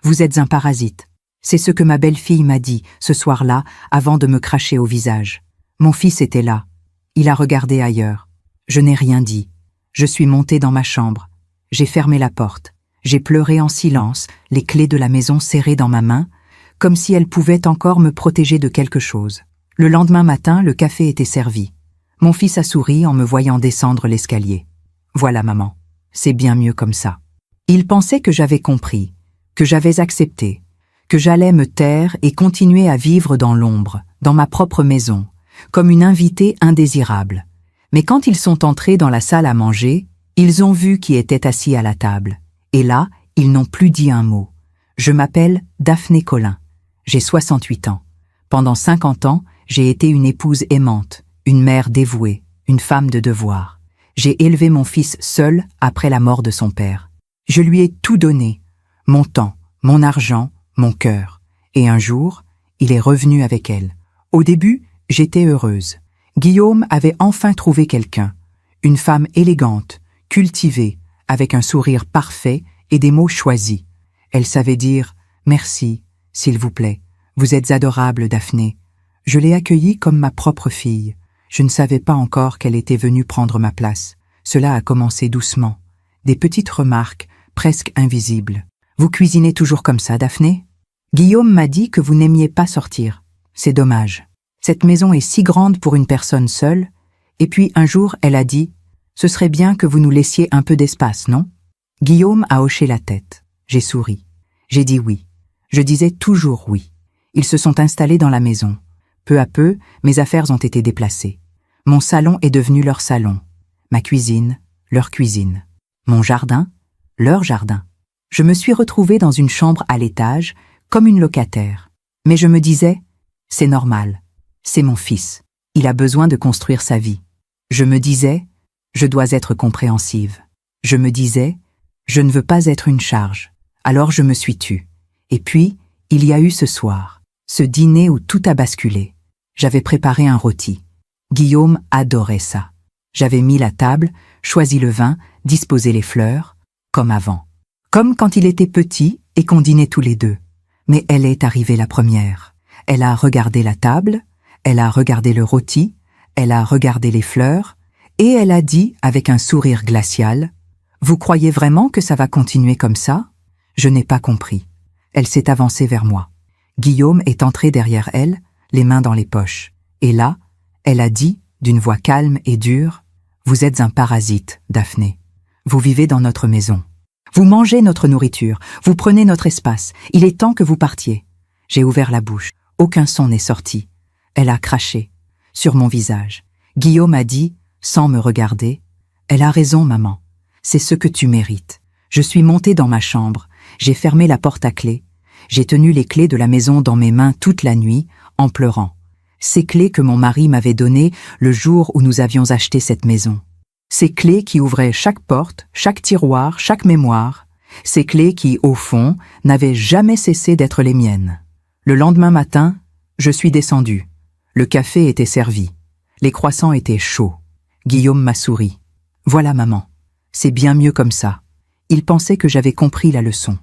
Vous êtes un parasite. C'est ce que ma belle-fille m'a dit ce soir-là avant de me cracher au visage. Mon fils était là. Il a regardé ailleurs. Je n'ai rien dit. Je suis montée dans ma chambre. J'ai fermé la porte. J'ai pleuré en silence, les clés de la maison serrées dans ma main, comme si elles pouvaient encore me protéger de quelque chose. Le lendemain matin, le café était servi. Mon fils a souri en me voyant descendre l'escalier. Voilà, maman. C'est bien mieux comme ça. Il pensait que j'avais compris, que j'avais accepté, que j'allais me taire et continuer à vivre dans l'ombre, dans ma propre maison, comme une invitée indésirable. Mais quand ils sont entrés dans la salle à manger, ils ont vu qui était assis à la table. Et là, ils n'ont plus dit un mot. Je m'appelle Daphné Collin. J'ai 68 ans. Pendant 50 ans, j'ai été une épouse aimante, une mère dévouée, une femme de devoir. J'ai élevé mon fils seul après la mort de son père. Je lui ai tout donné, mon temps, mon argent, mon cœur. Et un jour, il est revenu avec elle. Au début, j'étais heureuse. Guillaume avait enfin trouvé quelqu'un, une femme élégante, cultivée, avec un sourire parfait et des mots choisis. Elle savait dire « Merci, s'il vous plaît, vous êtes adorable, Daphné ». Je l'ai accueillie comme ma propre fille. Je ne savais pas encore qu'elle était venue prendre ma place. Cela a commencé doucement. Des petites remarques, presque invisibles. « Vous cuisinez toujours comme ça, Daphné ? Guillaume m'a dit que vous n'aimiez pas sortir. C'est dommage. Cette maison est si grande pour une personne seule. » Et puis un jour, elle a dit « Ce serait bien que vous nous laissiez un peu d'espace, non ?» Guillaume a hoché la tête. J'ai souri. J'ai dit oui. Je disais toujours oui. Ils se sont installés dans la maison. Peu à peu, mes affaires ont été déplacées. Mon salon est devenu leur salon. Ma cuisine, leur cuisine. Mon jardin, leur jardin. Je me suis retrouvée dans une chambre à l'étage, comme une locataire. Mais je me disais, c'est normal. C'est mon fils. Il a besoin de construire sa vie. Je me disais, je dois être compréhensive. Je me disais, je ne veux pas être une charge. Alors je me suis tue. Et puis, il y a eu ce soir, ce dîner où tout a basculé. J'avais préparé un rôti. Guillaume adorait ça. J'avais mis la table, choisi le vin, disposé les fleurs, comme avant. Comme quand il était petit et qu'on dînait tous les deux. Mais elle est arrivée la première. Elle a regardé la table, elle a regardé le rôti, elle a regardé les fleurs, et elle a dit avec un sourire glacial, « Vous croyez vraiment que ça va continuer comme ça ?» Je n'ai pas compris. Elle s'est avancée vers moi. Guillaume est entré derrière elle, les mains dans les poches. Et là, elle a dit, d'une voix calme et dure, « Vous êtes un parasite, Daphné. Vous vivez dans notre maison. Vous mangez notre nourriture, vous prenez notre espace. Il est temps que vous partiez. » J'ai ouvert la bouche. Aucun son n'est sorti. Elle a craché. Sur mon visage. Guillaume a dit, sans me regarder, « Elle a raison, maman. C'est ce que tu mérites. » Je suis montée dans ma chambre. J'ai fermé la porte à clé. J'ai tenu les clés de la maison dans mes mains toute la nuit, en pleurant. Ces clés que mon mari m'avait données le jour où nous avions acheté cette maison. Ces clés qui ouvraient chaque porte, chaque tiroir, chaque mémoire. Ces clés qui, au fond, n'avaient jamais cessé d'être les miennes. Le lendemain matin, je suis descendue. Le café était servi. Les croissants étaient chauds. Guillaume m'a souri. « Voilà, maman. C'est bien mieux comme ça. » Il pensait que j'avais compris la leçon,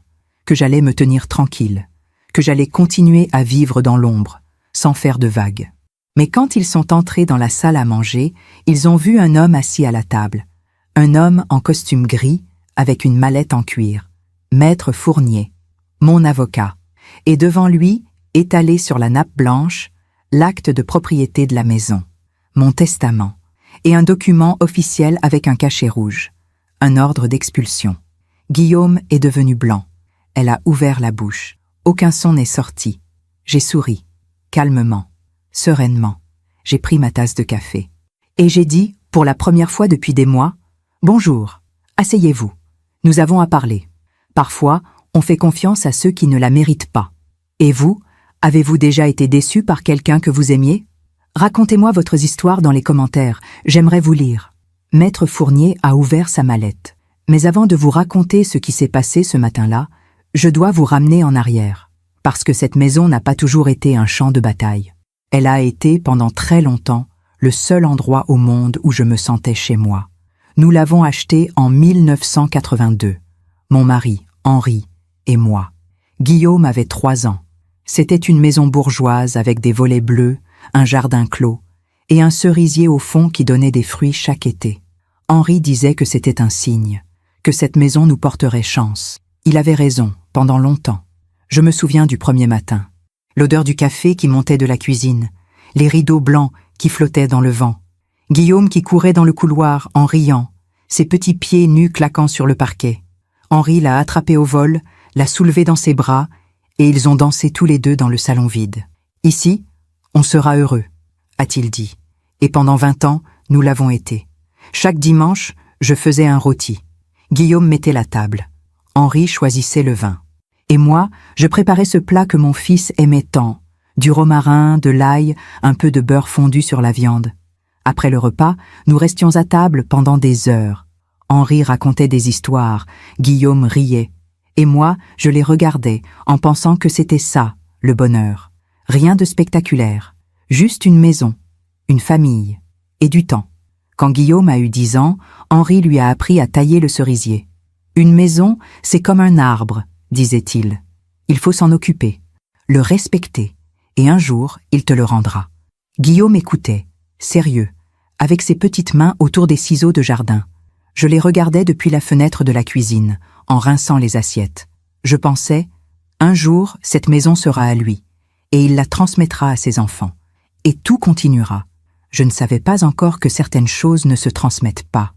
que j'allais me tenir tranquille, que j'allais continuer à vivre dans l'ombre, sans faire de vagues. Mais quand ils sont entrés dans la salle à manger, ils ont vu un homme assis à la table. Un homme en costume gris, avec une mallette en cuir. Maître Fournier, mon avocat. Et devant lui, étalé sur la nappe blanche, l'acte de propriété de la maison, mon testament, et un document officiel avec un cachet rouge, un ordre d'expulsion. Guillaume est devenu blanc. Elle a ouvert la bouche. Aucun son n'est sorti. J'ai souri, calmement, sereinement. J'ai pris ma tasse de café. Et j'ai dit, pour la première fois depuis des mois, « Bonjour, asseyez-vous. Nous avons à parler. Parfois, on fait confiance à ceux qui ne la méritent pas. Et vous, avez-vous déjà été déçu par quelqu'un que vous aimiez? Racontez-moi votre histoire dans les commentaires. J'aimerais vous lire. » Maître Fournier a ouvert sa mallette. Mais avant de vous raconter ce qui s'est passé ce matin-là, je dois vous ramener en arrière, parce que cette maison n'a pas toujours été un champ de bataille. Elle a été, pendant très longtemps, le seul endroit au monde où je me sentais chez moi. Nous l'avons achetée en 1982, mon mari, Henri, et moi. Guillaume avait 3 ans. C'était une maison bourgeoise avec des volets bleus, un jardin clos et un cerisier au fond qui donnait des fruits chaque été. Henri disait que c'était un signe, que cette maison nous porterait chance. Il avait raison, pendant longtemps. Je me souviens du premier matin. L'odeur du café qui montait de la cuisine, les rideaux blancs qui flottaient dans le vent, Guillaume qui courait dans le couloir en riant, ses petits pieds nus claquant sur le parquet. Henri l'a attrapé au vol, l'a soulevé dans ses bras, et ils ont dansé tous les deux dans le salon vide. « Ici, on sera heureux », a-t-il dit. Et pendant 20 ans, nous l'avons été. Chaque dimanche, je faisais un rôti. Guillaume mettait la table. Henri choisissait le vin. Et moi, je préparais ce plat que mon fils aimait tant. Du romarin, de l'ail, un peu de beurre fondu sur la viande. Après le repas, nous restions à table pendant des heures. Henri racontait des histoires, Guillaume riait. Et moi, je les regardais en pensant que c'était ça, le bonheur. Rien de spectaculaire, juste une maison, une famille et du temps. Quand Guillaume a eu 10 ans, Henri lui a appris à tailler le cerisier. Une maison, c'est comme un arbre, disait-il. Il faut s'en occuper, le respecter, et un jour, il te le rendra. Guillaume écoutait, sérieux, avec ses petites mains autour des ciseaux de jardin. Je les regardais depuis la fenêtre de la cuisine, en rinçant les assiettes. Je pensais, un jour, cette maison sera à lui, et il la transmettra à ses enfants. Et tout continuera. Je ne savais pas encore que certaines choses ne se transmettent pas.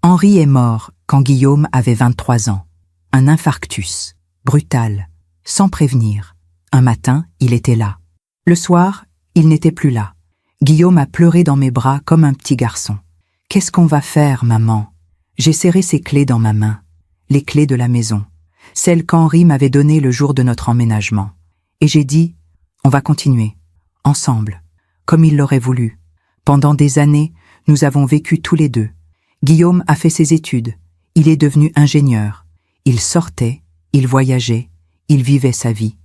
Henri est mort quand Guillaume avait 23 ans. Un infarctus, brutal, sans prévenir. Un matin, il était là. Le soir, il n'était plus là. Guillaume a pleuré dans mes bras comme un petit garçon. « Qu'est-ce qu'on va faire, maman ?» J'ai serré ses clés dans ma main, les clés de la maison, celles qu'Henri m'avait données le jour de notre emménagement. Et j'ai dit, on va continuer, ensemble, comme il l'aurait voulu. Pendant des années, nous avons vécu tous les deux. Guillaume a fait ses études, il est devenu ingénieur. Il sortait, il voyageait, il vivait sa vie.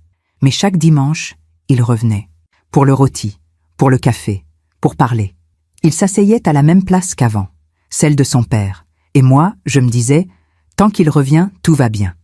Mais chaque dimanche, il revenait. Pour le rôti, pour le café, pour parler. Il s'asseyait à la même place qu'avant, celle de son père. Et moi, je me disais, tant qu'il revient, tout va bien.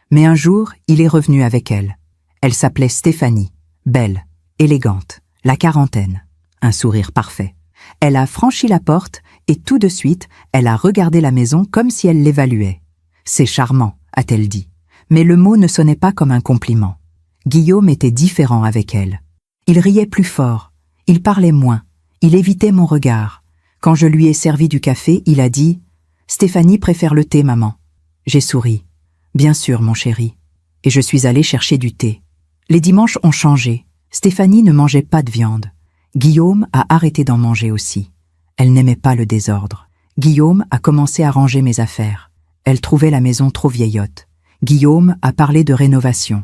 Mais un jour, il est revenu avec elle. Elle s'appelait Stéphanie, belle, élégante, la quarantaine, un sourire parfait. Elle a franchi la porte et tout de suite, elle a regardé la maison comme si elle l'évaluait. « C'est charmant », a-t-elle dit. Mais le mot ne sonnait pas comme un compliment. Guillaume était différent avec elle. Il riait plus fort, il parlait moins, il évitait mon regard. Quand je lui ai servi du café, il a dit « Stéphanie préfère le thé, maman ». J'ai souri. « Bien sûr, mon chéri. » Et je suis allée chercher du thé. Les dimanches ont changé. Stéphanie ne mangeait pas de viande. Guillaume a arrêté d'en manger aussi. Elle n'aimait pas le désordre. Guillaume a commencé à ranger mes affaires. Elle trouvait la maison trop vieillotte. Guillaume a parlé de rénovation.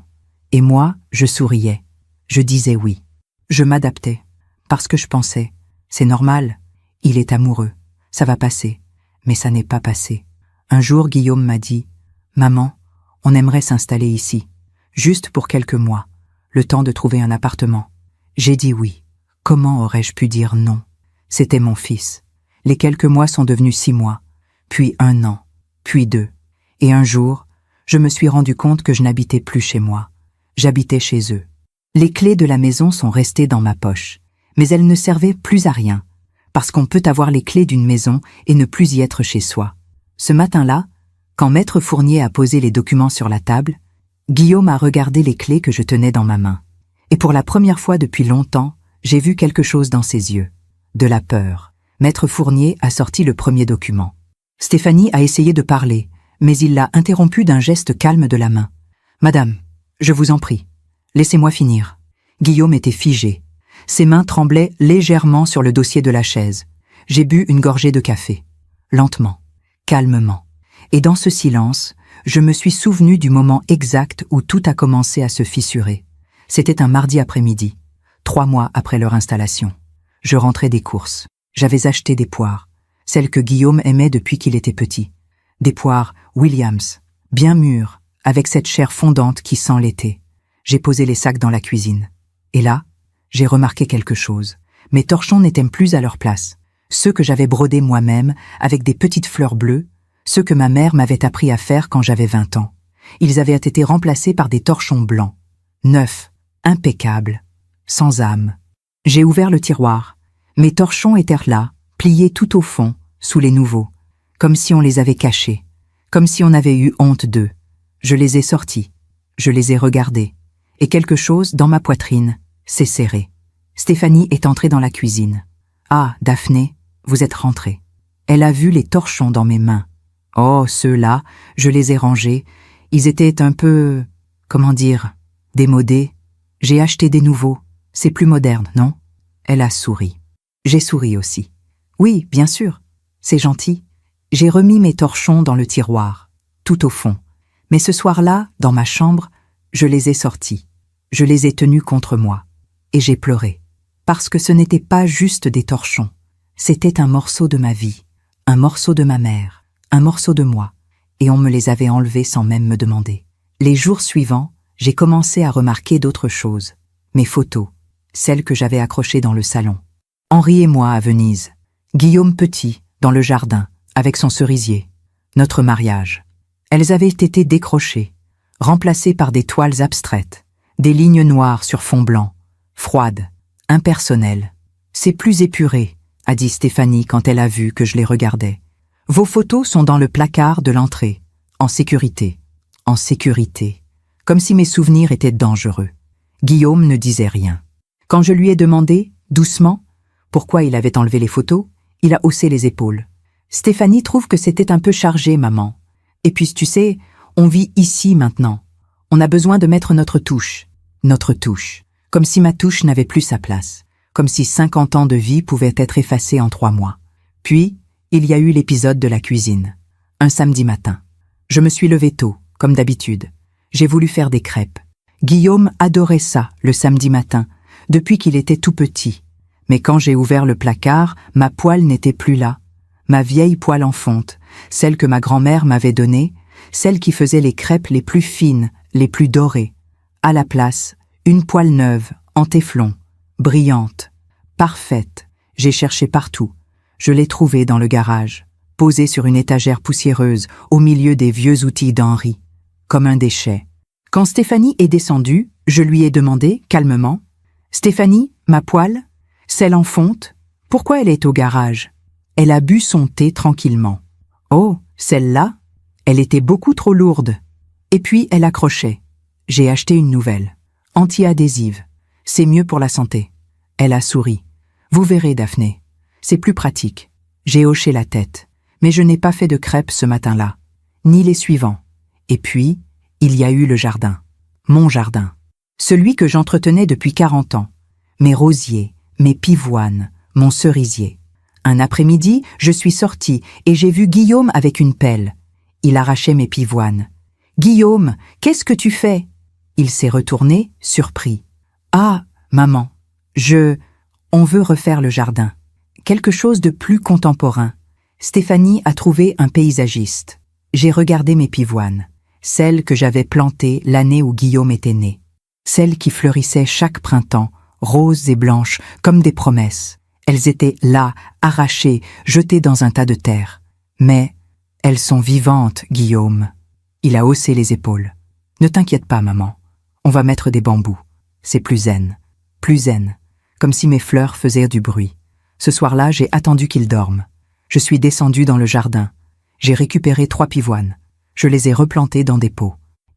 Et moi, je souriais. Je disais oui. Je m'adaptais. Parce que je pensais, c'est normal, il est amoureux, ça va passer. Mais ça n'est pas passé. Un jour, Guillaume m'a dit « Maman, on aimerait s'installer ici, juste pour quelques mois, le temps de trouver un appartement. » J'ai dit oui. Comment aurais-je pu dire non? C'était mon fils. Les quelques mois sont devenus 6 mois, puis 1 an, puis 2. Et un jour, je me suis rendu compte que je n'habitais plus chez moi. J'habitais chez eux. Les clés de la maison sont restées dans ma poche, mais elles ne servaient plus à rien, parce qu'on peut avoir les clés d'une maison et ne plus y être chez soi. Ce matin-là, quand Maître Fournier a posé les documents sur la table, Guillaume a regardé les clés que je tenais dans ma main. Et pour la première fois depuis longtemps, j'ai vu quelque chose dans ses yeux. De la peur. Maître Fournier a sorti le premier document. Stéphanie a essayé de parler, mais il l'a interrompu d'un geste calme de la main. « Madame, je vous en prie, laissez-moi finir. » Guillaume était figé. Ses mains tremblaient légèrement sur le dossier de la chaise. J'ai bu une gorgée de café. Lentement, calmement. Et dans ce silence, je me suis souvenu du moment exact où tout a commencé à se fissurer. C'était un mardi après-midi, 3 mois après leur installation. Je rentrais des courses. J'avais acheté des poires, celles que Guillaume aimait depuis qu'il était petit. Des poires Williams, bien mûres, avec cette chair fondante qui sent l'été. J'ai posé les sacs dans la cuisine. Et là, j'ai remarqué quelque chose. Mes torchons n'étaient plus à leur place. Ceux que j'avais brodés moi-même, avec des petites fleurs bleues, ceux que ma mère m'avait appris à faire quand j'avais 20 ans. Ils avaient été remplacés par des torchons blancs. neuf, impeccable, sans âme. J'ai ouvert le tiroir. Mes torchons étaient là, pliés tout au fond, sous les nouveaux, comme si on les avait cachés, comme si on avait eu honte d'eux. Je les ai sortis, je les ai regardés, et quelque chose, dans ma poitrine, s'est serré. Stéphanie est entrée dans la cuisine. « Ah, Daphné, vous êtes rentrée. » Elle a vu les torchons dans mes mains. Oh, ceux-là, je les ai rangés. Ils étaient un peu, comment dire, démodés. J'ai acheté des nouveaux. C'est plus moderne, non? Elle a souri. J'ai souri aussi. Oui, bien sûr. C'est gentil. J'ai remis mes torchons dans le tiroir, tout au fond. Mais ce soir-là, dans ma chambre, je les ai sortis. Je les ai tenus contre moi. Et j'ai pleuré. Parce que ce n'était pas juste des torchons. C'était un morceau de ma vie, un morceau de ma mère, un morceau de moi. Et on me les avait enlevés sans même me demander. Les jours suivants, j'ai commencé à remarquer d'autres choses. Mes photos, celles que j'avais accrochées dans le salon. Henri et moi à Venise. Guillaume petit, dans le jardin, avec son cerisier. Notre mariage. Elles avaient été décrochées, remplacées par des toiles abstraites, des lignes noires sur fond blanc, froides, impersonnelles. C'est plus épuré, a dit Stéphanie quand elle a vu que je les regardais. Vos photos sont dans le placard de l'entrée, en sécurité. En sécurité. Comme si mes souvenirs étaient dangereux. Guillaume ne disait rien. Quand je lui ai demandé, doucement, pourquoi il avait enlevé les photos, il a haussé les épaules. Stéphanie trouve que c'était un peu chargé, maman. Et puis, tu sais, on vit ici maintenant. On a besoin de mettre notre touche. Notre touche. Comme si ma touche n'avait plus sa place. Comme si 50 ans de vie pouvaient être effacés en 3 mois. Puis, il y a eu l'épisode de la cuisine. Un samedi matin. Je me suis levée tôt, comme d'habitude. J'ai voulu faire des crêpes. Guillaume adorait ça, le samedi matin, depuis qu'il était tout petit. Mais quand j'ai ouvert le placard, ma poêle n'était plus là. Ma vieille poêle en fonte, celle que ma grand-mère m'avait donnée, celle qui faisait les crêpes les plus fines, les plus dorées. À la place, une poêle neuve, en téflon, brillante, parfaite. J'ai cherché partout. Je l'ai trouvée dans le garage, posée sur une étagère poussiéreuse, au milieu des vieux outils d'Henri, comme un déchet. Quand Stéphanie est descendue, je lui ai demandé, calmement, « Stéphanie, ma poêle, celle en fonte, pourquoi elle est au garage ?» Elle a bu son thé tranquillement. « Oh, celle-là, elle était beaucoup trop lourde. » Et puis elle accrochait. J'ai acheté une nouvelle, anti-adhésive. C'est mieux pour la santé. Elle a souri. « Vous verrez, Daphné, c'est plus pratique. » J'ai hoché la tête, mais je n'ai pas fait de crêpes ce matin-là, ni les suivants. Et puis, il y a eu le jardin. Mon jardin. Celui que j'entretenais depuis 40 ans. Mes rosiers, mes pivoines, mon cerisier. Un après-midi, je suis sortie et j'ai vu Guillaume avec une pelle. Il arrachait mes pivoines. « Guillaume, qu'est-ce que tu fais ?» Il s'est retourné, surpris. « Ah, maman, on veut refaire le jardin. Quelque chose de plus contemporain. » Stéphanie a trouvé un paysagiste. J'ai regardé mes pivoines, celles que j'avais plantées l'année où Guillaume était né. Celles qui fleurissaient chaque printemps, roses et blanches, comme des promesses. Elles étaient là, arrachées, jetées dans un tas de terre. Mais elles sont vivantes, Guillaume. Il a haussé les épaules. Ne t'inquiète pas, maman. On va mettre des bambous. C'est plus zen, comme si mes fleurs faisaient du bruit. Ce soir-là, j'ai attendu qu'ils dorment. Je suis descendue dans le jardin. J'ai récupéré 3 pivoines. Je les ai replantées dans des pots.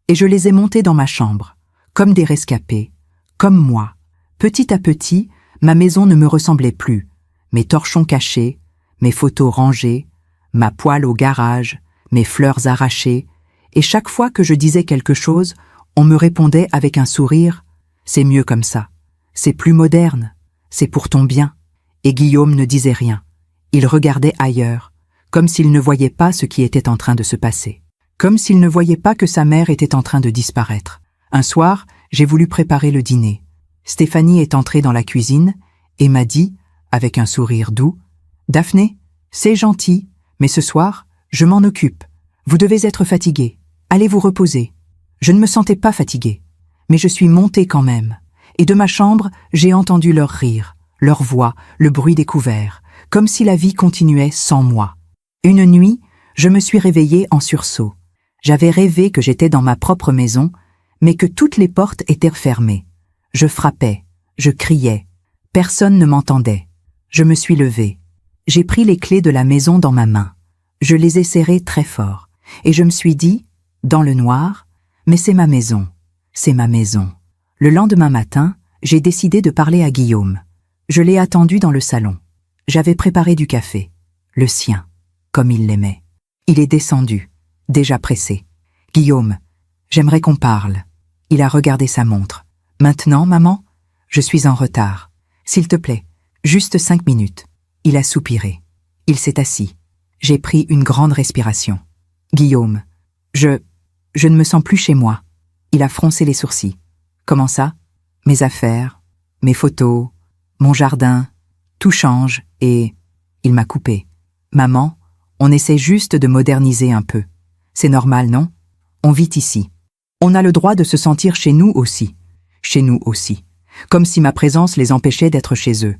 Et je les ai montées dans ma chambre, comme des rescapés, comme moi. Petit à petit, ma maison ne me ressemblait plus. Mes torchons cachés, mes photos rangées, ma poêle au garage, mes fleurs arrachées. Et chaque fois que je disais quelque chose, on me répondait avec un sourire « C'est mieux comme ça. C'est plus moderne. C'est pour ton bien. » Et Guillaume ne disait rien. Il regardait ailleurs, comme s'il ne voyait pas ce qui était en train de se passer. Comme s'il ne voyait pas que sa mère était en train de disparaître. Un soir, j'ai voulu préparer le dîner. Stéphanie est entrée dans la cuisine et m'a dit, avec un sourire doux, « Daphné, c'est gentil, mais ce soir, je m'en occupe. Vous devez être fatiguée. Allez vous reposer. » Je ne me sentais pas fatiguée, mais je suis montée quand même. Et de ma chambre, j'ai entendu leur rire, leur voix, le bruit des couverts, comme si la vie continuait sans moi. Une nuit, je me suis réveillée en sursaut. J'avais rêvé que j'étais dans ma propre maison, mais que toutes les portes étaient fermées. Je frappais, je criais. Personne ne m'entendait. Je me suis levée. J'ai pris les clés de la maison dans ma main. Je les ai serrées très fort. Et je me suis dit, dans le noir, mais c'est ma maison. C'est ma maison. Le lendemain matin, j'ai décidé de parler à Guillaume. Je l'ai attendu dans le salon. J'avais préparé du café. Le sien, comme il l'aimait. Il est descendu, déjà pressé. « Guillaume, j'aimerais qu'on parle. » Il a regardé sa montre. « Maintenant, maman ? Je suis en retard. S'il te plaît, juste 5 minutes. » Il a soupiré. Il s'est assis. J'ai pris une grande respiration. « Guillaume, je ne me sens plus chez moi. » Il a froncé les sourcils. « Comment ça ? Mes affaires, mes photos, mon jardin, tout change et... » Il m'a coupé. « Maman, on essaie juste de moderniser un peu. C'est normal, non ? On vit ici. On a le droit de se sentir chez nous aussi. Chez nous aussi. Comme si ma présence les empêchait d'être chez eux.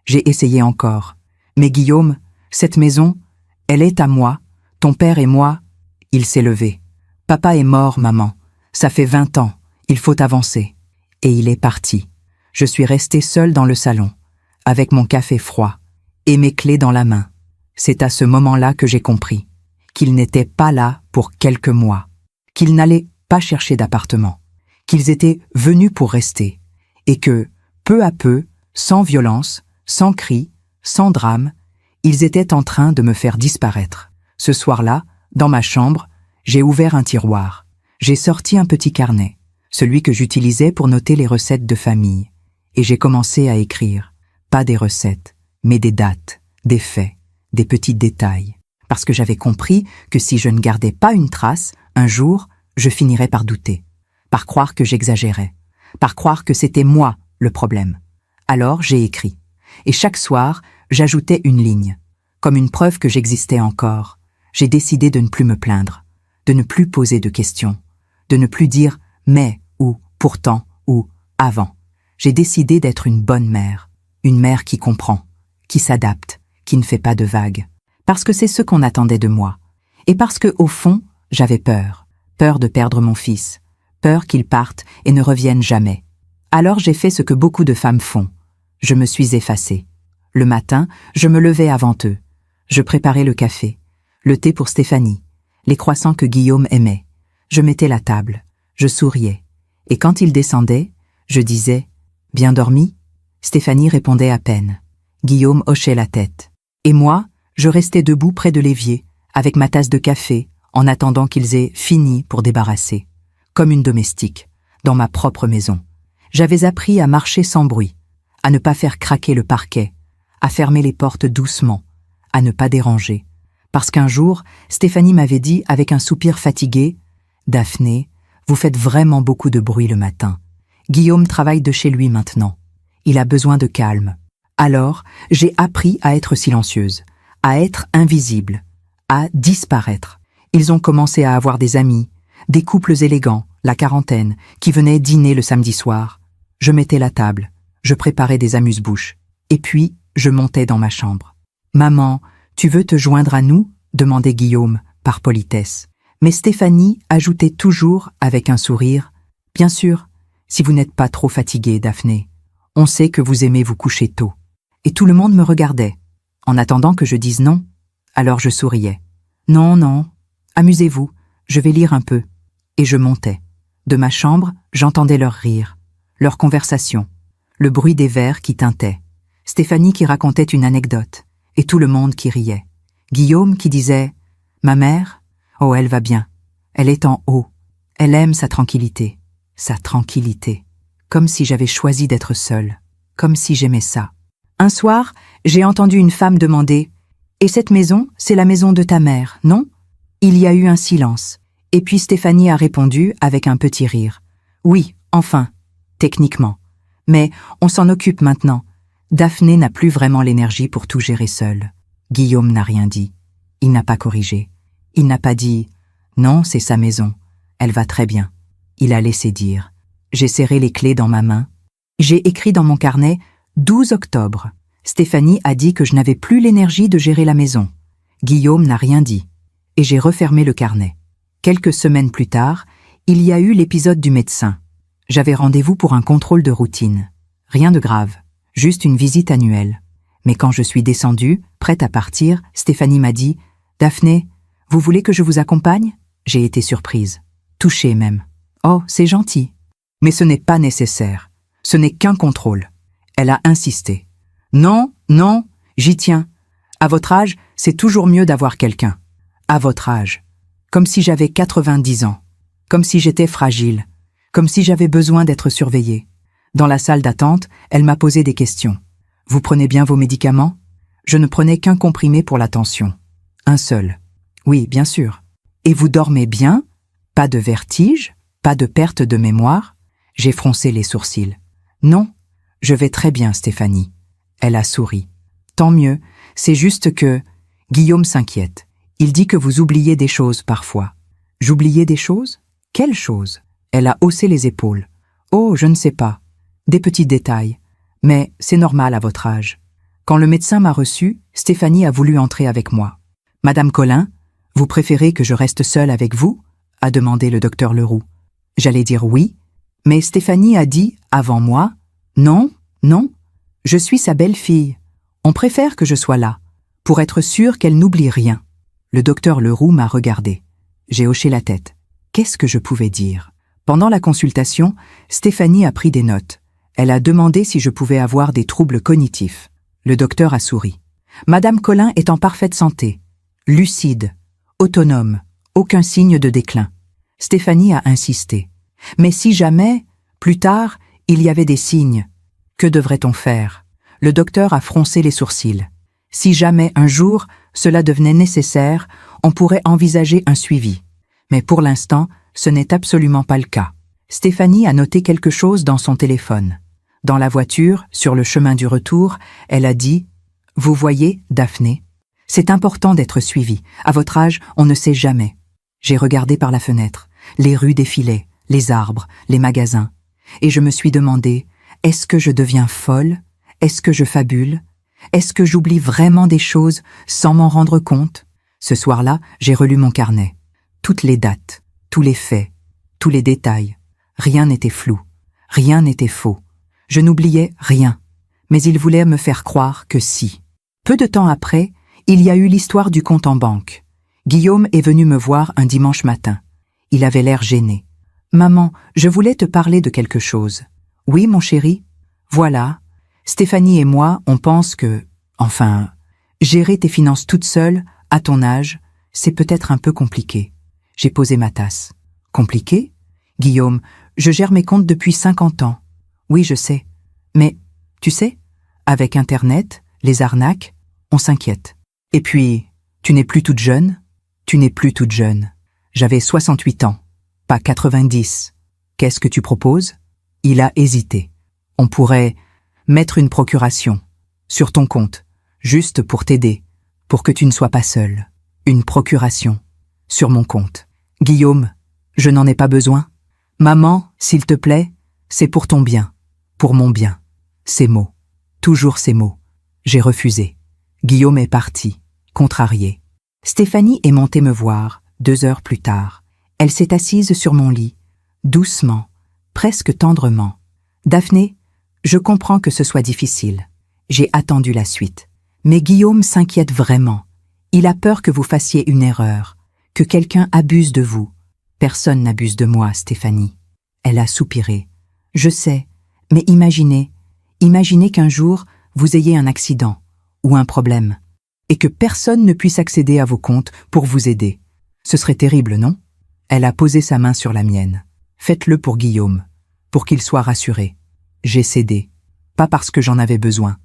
J'ai essayé encore. Mais Guillaume, cette maison, elle est à moi, ton père et moi. » Il s'est levé. « Papa est mort, maman. Ça fait 20 ans. Il faut avancer. » Et il est parti. Je suis restée seule dans le salon, avec mon café froid et mes clés dans la main. C'est à ce moment-là que j'ai compris qu'ils n'étaient pas là pour quelques mois, qu'ils n'allaient pas chercher d'appartement, qu'ils étaient venus pour rester, et que, peu à peu, sans violence, sans cris, sans drame, ils étaient en train de me faire disparaître. Ce soir-là, dans ma chambre, j'ai ouvert un tiroir. J'ai sorti un petit carnet, celui que j'utilisais pour noter les recettes de famille, et j'ai commencé à écrire, pas des recettes, mais des dates, des faits, des petits détails, parce que j'avais compris que si je ne gardais pas une trace, un jour, je finirais par douter, par croire que j'exagérais, par croire que c'était moi le problème. Alors j'ai écrit, et chaque soir, j'ajoutais une ligne, comme une preuve que j'existais encore. J'ai décidé de ne plus me plaindre, de ne plus poser de questions, de ne plus dire « mais » ou « pourtant » ou « avant ». J'ai décidé d'être une bonne mère, une mère qui comprend, qui s'adapte, qui ne fait pas de vagues, parce que c'est ce qu'on attendait de moi, et parce que, au fond, j'avais peur, peur de perdre mon fils, peur qu'il parte et ne revienne jamais. Alors j'ai fait ce que beaucoup de femmes font, je me suis effacée. Le matin, je me levais avant eux, je préparais le café, le thé pour Stéphanie, les croissants que Guillaume aimait, je mettais la table, je souriais, et quand il descendait, je disais « Bien dormi ?» Stéphanie répondait à peine. Guillaume hochait la tête. Et moi, je restais debout près de l'évier, avec ma tasse de café, en attendant qu'ils aient fini pour débarrasser. Comme une domestique, dans ma propre maison. J'avais appris à marcher sans bruit, à ne pas faire craquer le parquet, à fermer les portes doucement, à ne pas déranger. Parce qu'un jour, Stéphanie m'avait dit avec un soupir fatigué « Daphné, vous faites vraiment beaucoup de bruit le matin. Guillaume travaille de chez lui maintenant. Il a besoin de calme. » Alors, j'ai appris à être silencieuse, à être invisible, à disparaître. Ils ont commencé à avoir des amis, des couples élégants, la quarantaine, qui venaient dîner le samedi soir. Je mettais la table, je préparais des amuse-bouches, et puis je montais dans ma chambre. « Maman, tu veux te joindre à nous ?» demandait Guillaume, par politesse. Mais Stéphanie ajoutait toujours avec un sourire « Bien sûr, si vous n'êtes pas trop fatiguée, Daphné. On sait que vous aimez vous coucher tôt. » Et tout le monde me regardait, en attendant que je dise non. Alors je souriais. « Non, non, amusez-vous, je vais lire un peu. » Et je montais. De ma chambre, j'entendais leurs rires, leurs conversations, le bruit des verres qui tintaient, Stéphanie qui racontait une anecdote, et tout le monde qui riait. Guillaume qui disait « Ma mère, oh elle va bien, elle est en haut, elle aime sa tranquillité, comme si j'avais choisi d'être seule, comme si j'aimais ça. » Un soir, j'ai entendu une femme demander « Et cette maison, c'est la maison de ta mère, non ?» Il y a eu un silence, et puis Stéphanie a répondu avec un petit rire « Oui, enfin, techniquement. Mais on s'en occupe maintenant. Daphné n'a plus vraiment l'énergie pour tout gérer seule. » Guillaume n'a rien dit. Il n'a pas corrigé. Il n'a pas dit « Non, c'est sa maison. Elle va très bien. » Il a laissé dire. J'ai serré les clés dans ma main. J'ai écrit dans mon carnet « 12 octobre. Stéphanie a dit que je n'avais plus l'énergie de gérer la maison. » Guillaume n'a rien dit. Et j'ai refermé le carnet. Quelques semaines plus tard, Il y a eu l'épisode du médecin. J'avais rendez-vous pour un contrôle de routine. Rien de grave, juste une visite annuelle. Mais quand je suis descendue, prête à partir, Stéphanie m'a dit « Daphné, vous voulez que je vous accompagne ?» J'ai été surprise, touchée même. « Oh, c'est gentil. » Mais ce n'est pas nécessaire. Ce n'est qu'un contrôle. Elle a insisté. « Non, non, j'y tiens. À votre âge, c'est toujours mieux d'avoir quelqu'un. À votre âge. » Comme si j'avais 90 ans. Comme si j'étais fragile. Comme si j'avais besoin d'être surveillée. Dans la salle d'attente, elle m'a posé des questions. « Vous prenez bien vos médicaments ?» Je ne prenais qu'un comprimé pour la tension. Un seul. « Oui, bien sûr. »« Et vous dormez bien ? Pas de vertige ? Pas de perte de mémoire ?» J'ai froncé les sourcils. « Non, je vais très bien, Stéphanie. » Elle a souri. « Tant mieux, c'est juste que... » Guillaume s'inquiète. Il dit que vous oubliez des choses parfois. J'oubliais des choses ? Quelles choses ? Elle a haussé les épaules. Oh, je ne sais pas. Des petits détails. Mais c'est normal à votre âge. Quand le médecin m'a reçu, Stéphanie a voulu entrer avec moi. « Madame Collin, vous préférez que je reste seule avec vous ?» a demandé le docteur Leroux. J'allais dire oui, mais Stéphanie a dit, avant moi, « Non, non, je suis sa belle-fille. On préfère que je sois là, pour être sûre qu'elle n'oublie rien. » Le docteur Leroux m'a regardé. J'ai hoché la tête. Qu'est-ce que je pouvais dire ? Pendant la consultation, Stéphanie a pris des notes. Elle a demandé si je pouvais avoir des troubles cognitifs. Le docteur a souri. Madame Collin est en parfaite santé, lucide, autonome, aucun signe de déclin. Stéphanie a insisté. Mais si jamais, plus tard, il y avait des signes, que devrait-on faire ? Le docteur a froncé les sourcils. Si jamais, un jour, cela devenait nécessaire, on pourrait envisager un suivi. Mais pour l'instant, ce n'est absolument pas le cas. Stéphanie a noté quelque chose dans son téléphone. Dans la voiture, sur le chemin du retour, elle a dit « Vous voyez, Daphné, c'est important d'être suivie. À votre âge, on ne sait jamais. » J'ai regardé par la fenêtre. Les rues défilaient, les arbres, les magasins. Et je me suis demandé « Est-ce que je deviens folle ? Est-ce que je fabule ? Est-ce que j'oublie vraiment des choses sans m'en rendre compte ?» Ce soir-là, j'ai relu mon carnet. Toutes les dates, tous les faits, tous les détails. Rien n'était flou, rien n'était faux. Je n'oubliais rien, mais il voulait me faire croire que si. Peu de temps après, il y a eu l'histoire du compte en banque. Guillaume est venu me voir un dimanche matin. Il avait l'air gêné. « Maman, je voulais te parler de quelque chose. »« Oui, mon chéri ?»« Voilà. Stéphanie et moi, on pense que... Enfin, gérer tes finances toute seule, à ton âge, c'est peut-être un peu compliqué. » J'ai posé ma tasse. « Compliqué ? Guillaume, je gère mes comptes depuis 50 ans. »« Oui, je sais. Mais, tu sais, avec Internet, les arnaques, on s'inquiète. Et puis, tu n'es plus toute jeune ? Tu n'es plus toute jeune. J'avais 68 ans, pas 90. Qu'est-ce que tu proposes ? » Il a hésité. « On pourrait mettre une procuration sur ton compte, juste pour t'aider, pour que tu ne sois pas seule. Une procuration sur mon compte. Guillaume, je n'en ai pas besoin. Maman, s'il te plaît, c'est pour ton bien, pour mon bien. » Ces mots, toujours ces mots. J'ai refusé. Guillaume est parti, contrarié. Stéphanie est montée me voir, 2 heures plus tard. Elle s'est assise sur mon lit, doucement, presque tendrement. « Daphné, je comprends que ce soit difficile. J'ai attendu la suite. Mais Guillaume s'inquiète vraiment. Il a peur que vous fassiez une erreur, que quelqu'un abuse de vous. Personne n'abuse de moi, Stéphanie. » Elle a soupiré. « Je sais, mais imaginez qu'un jour, vous ayez un accident ou un problème, et que personne ne puisse accéder à vos comptes pour vous aider. Ce serait terrible, non ? » Elle a posé sa main sur la mienne. « Faites-le pour Guillaume, pour qu'il soit rassuré. » J'ai cédé, pas parce que j'en avais besoin,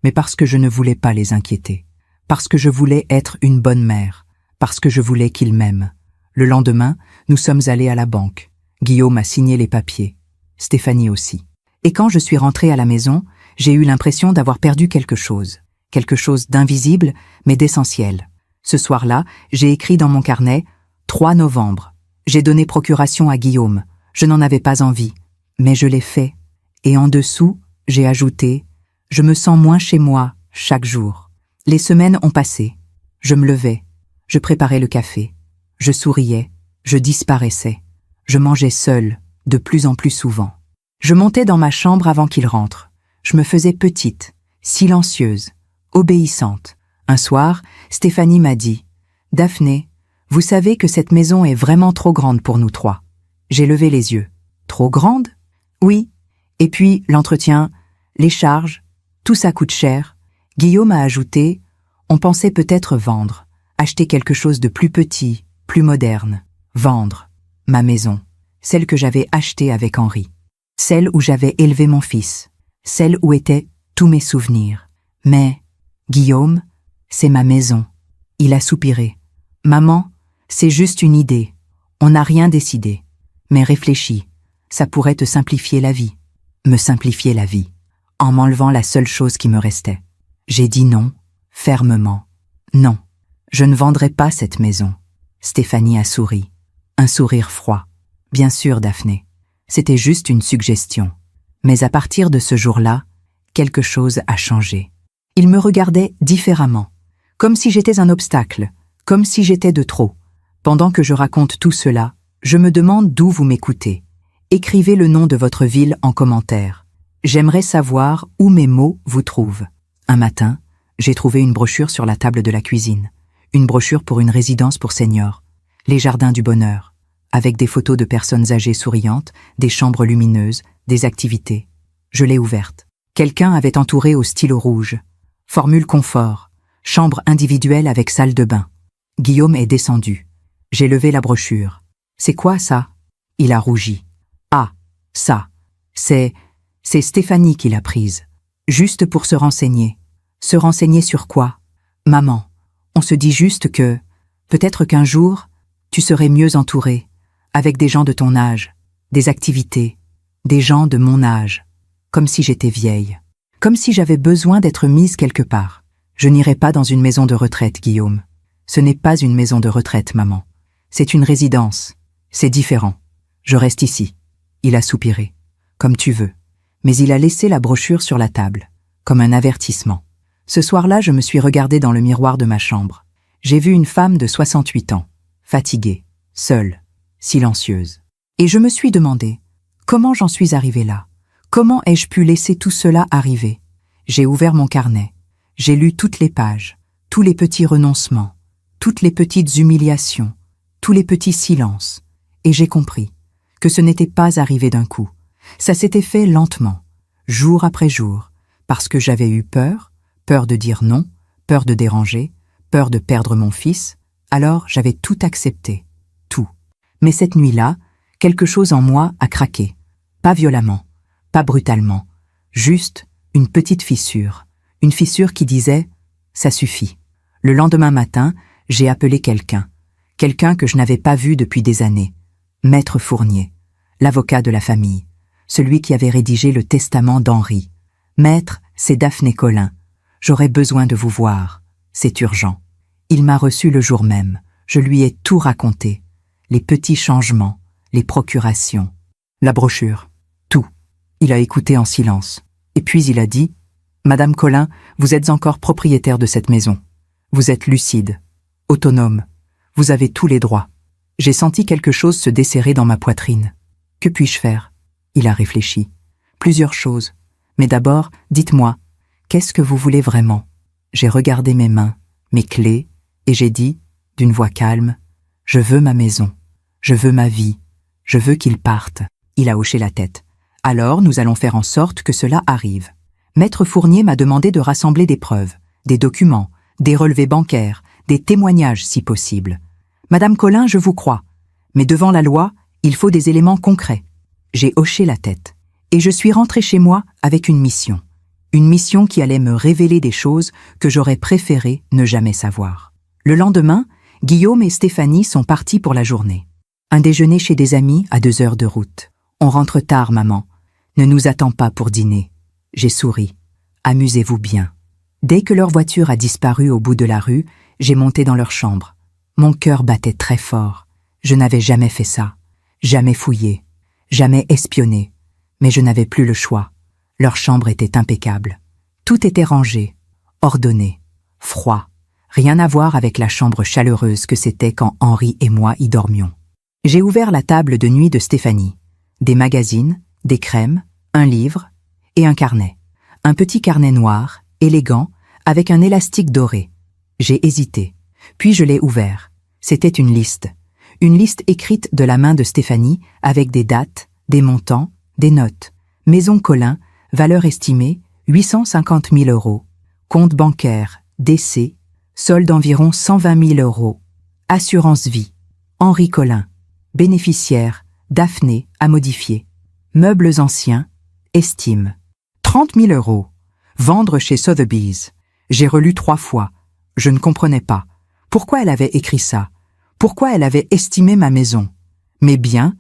mais parce que je ne voulais pas les inquiéter, parce que je voulais être une bonne mère, parce que je voulais qu'ils m'aiment. Le lendemain, nous sommes allés à la banque. Guillaume a signé les papiers, Stéphanie aussi. Et quand je suis rentrée à la maison, j'ai eu l'impression d'avoir perdu quelque chose d'invisible, mais d'essentiel. Ce soir-là, j'ai écrit dans mon carnet « 3 novembre ». J'ai donné procuration à Guillaume. Je n'en avais pas envie, mais je l'ai fait. Et en dessous, j'ai ajouté « Je me sens moins chez moi chaque jour ». Les semaines ont passé. Je me levais, je préparais le café, je souriais, je disparaissais. Je mangeais seule, de plus en plus souvent. Je montais dans ma chambre avant qu'il rentre. Je me faisais petite, silencieuse, obéissante. Un soir, Stéphanie m'a dit « Daphné, vous savez que cette maison est vraiment trop grande pour nous trois. » J'ai levé les yeux. « Trop grande ?»« Oui. Et puis, l'entretien, les charges, tout ça coûte cher. » Guillaume a ajouté « On pensait peut-être vendre, acheter quelque chose de plus petit, plus moderne. Vendre. Ma maison. Celle que j'avais achetée avec Henri. Celle où j'avais élevé mon fils. Celle où étaient tous mes souvenirs. Mais, Guillaume, c'est ma maison. » Il a soupiré. « Maman, c'est juste une idée. On n'a rien décidé. Mais réfléchis. Ça pourrait te simplifier la vie. » Me simplifier la vie. En m'enlevant la seule chose qui me restait. J'ai dit non, fermement. Non, je ne vendrai pas cette maison. Stéphanie a souri. Un sourire froid. Bien sûr, Daphné. C'était juste une suggestion. Mais à partir de ce jour-là, quelque chose a changé. Il me regardait différemment. Comme si j'étais un obstacle. Comme si j'étais de trop. Pendant que je raconte tout cela, je me demande d'où vous m'écoutez. Écrivez le nom de votre ville en commentaire. J'aimerais savoir où mes mots vous trouvent. Un matin, j'ai trouvé une brochure sur la table de la cuisine. Une brochure pour une résidence pour seniors. Les jardins du bonheur. Avec des photos de personnes âgées souriantes, des chambres lumineuses, des activités. Je l'ai ouverte. Quelqu'un avait entouré au stylo rouge. Formule confort. Chambre individuelle avec salle de bain. Guillaume est descendu. J'ai levé la brochure. « C'est quoi ça ?» Il a rougi. « Ah, ça. C'est Stéphanie qui l'a prise. Juste pour se renseigner. » « Se renseigner sur quoi ? Maman, on se dit juste que, peut-être qu'un jour, tu serais mieux entourée, avec des gens de ton âge, des activités, des gens de mon âge, comme si j'étais vieille, comme si j'avais besoin d'être mise quelque part. Je n'irai pas dans une maison de retraite, Guillaume. Ce n'est pas une maison de retraite, maman. C'est une résidence. C'est différent. Je reste ici. Il a soupiré. Comme tu veux. Mais il a laissé la brochure sur la table, comme un avertissement. Ce soir-là, je me suis regardée dans le miroir de ma chambre. J'ai vu une femme de 68 ans, fatiguée, seule, silencieuse. Et je me suis demandé, comment j'en suis arrivée là ? Comment ai-je pu laisser tout cela arriver ? J'ai ouvert mon carnet. J'ai lu toutes les pages, tous les petits renoncements, toutes les petites humiliations, tous les petits silences. Et j'ai compris que ce n'était pas arrivé d'un coup. Ça s'était fait lentement, jour après jour, parce que j'avais eu peur de dire non, peur de déranger, peur de perdre mon fils, alors j'avais tout accepté, tout. Mais cette nuit-là, quelque chose en moi a craqué. Pas violemment, pas brutalement, juste une petite fissure. Une fissure qui disait « ça suffit ». Le lendemain matin, j'ai appelé quelqu'un que je n'avais pas vu depuis des années, Maître Fournier, l'avocat de la famille, celui qui avait rédigé le testament d'Henri. « Maître, c'est Daphné Colin. J'aurais besoin de vous voir. C'est urgent. » Il m'a reçu le jour même. Je lui ai tout raconté. Les petits changements, les procurations, la brochure, tout. Il a écouté en silence. Et puis il a dit « Madame Colin, vous êtes encore propriétaire de cette maison. Vous êtes lucide, autonome. Vous avez tous les droits. » J'ai senti quelque chose se desserrer dans ma poitrine. Que puis-je faire ? Il a réfléchi. Plusieurs choses. Mais d'abord, dites-moi, qu'est-ce que vous voulez vraiment ? J'ai regardé mes mains, mes clés, et j'ai dit, d'une voix calme, « Je veux ma maison. Je veux ma vie. Je veux qu'il parte. » Il a hoché la tête. « Alors, nous allons faire en sorte que cela arrive. » Maître Fournier m'a demandé de rassembler des preuves, des documents, des relevés bancaires, des témoignages si possible. « Madame Colin, je vous crois. Mais devant la loi, il faut des éléments concrets. » J'ai hoché la tête. Et je suis rentrée chez moi avec une mission. Une mission qui allait me révéler des choses que j'aurais préféré ne jamais savoir. Le lendemain, Guillaume et Stéphanie sont partis pour la journée. Un déjeuner chez des amis à 2 heures de route. « On rentre tard, maman. Ne nous attends pas pour dîner. » J'ai souri. « Amusez-vous bien. » Dès que leur voiture a disparu au bout de la rue, j'ai monté dans leur chambre. Mon cœur battait très fort. Je n'avais jamais fait ça. Jamais fouillé. Jamais espionné. Mais je n'avais plus le choix. Leur chambre était impeccable. Tout était rangé, ordonné, froid. Rien à voir avec la chambre chaleureuse que c'était quand Henri et moi y dormions. J'ai ouvert la table de nuit de Stéphanie. Des magazines, des crèmes, un livre et un carnet. Un petit carnet noir, élégant, avec un élastique doré. J'ai hésité. Puis je l'ai ouvert. C'était une liste. Une liste écrite de la main de Stéphanie avec des dates, des montants, des notes. Maison Colin, valeur estimée 850 000 €. Compte bancaire, décès, solde environ 120 000 €. Assurance vie. Henri Colin. Bénéficiaire, Daphné, à modifier. Meubles anciens, estime. 30 000 €. Vendre chez Sotheby's. J'ai relu 3 fois. Je ne comprenais pas. Pourquoi elle avait écrit ça? Pourquoi elle avait estimé ma maison? Mais bien,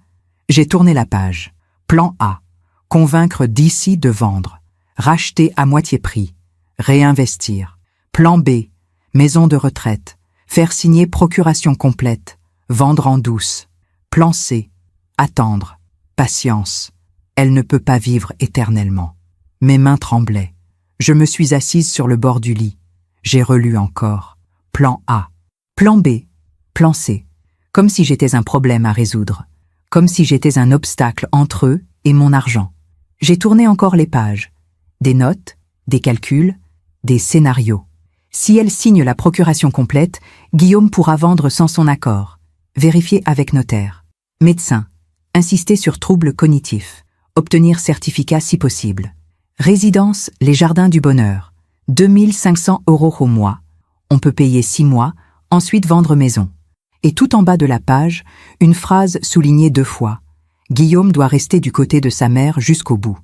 j'ai tourné la page. Plan A. Convaincre DC de vendre. Racheter à moitié prix. Réinvestir. Plan B. Maison de retraite. Faire signer procuration complète. Vendre en douce. Plan C. Attendre. Patience. Elle ne peut pas vivre éternellement. Mes mains tremblaient. Je me suis assise sur le bord du lit. J'ai relu encore. Plan A. Plan B. Plan C. Comme si j'étais un problème à résoudre. Comme si j'étais un obstacle entre eux et mon argent. J'ai tourné encore les pages. Des notes, des calculs, des scénarios. Si elle signe la procuration complète, Guillaume pourra vendre sans son accord. Vérifier avec notaire. Médecin. Insister sur troubles cognitifs. Obtenir certificat si possible. Résidence, les Jardins du Bonheur. 2 500 € au mois. On peut payer 6 mois, ensuite vendre maison. Et tout en bas de la page, une phrase soulignée 2 fois. Guillaume doit rester du côté de sa mère jusqu'au bout.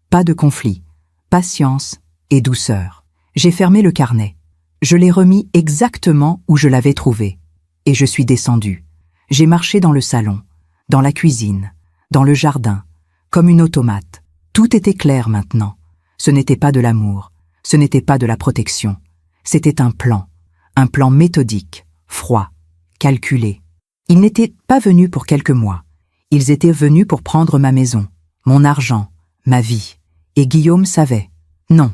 Pas de conflit. Patience et douceur. J'ai fermé le carnet. Je l'ai remis exactement où je l'avais trouvé. Et je suis descendue. J'ai marché dans le salon, dans la cuisine, dans le jardin, comme une automate. Tout était clair maintenant. Ce n'était pas de l'amour, ce n'était pas de la protection. C'était un plan méthodique, froid, calculé. Ils n'étaient pas venus pour quelques mois. Ils étaient venus pour prendre ma maison, mon argent, ma vie. Et Guillaume savait. Non,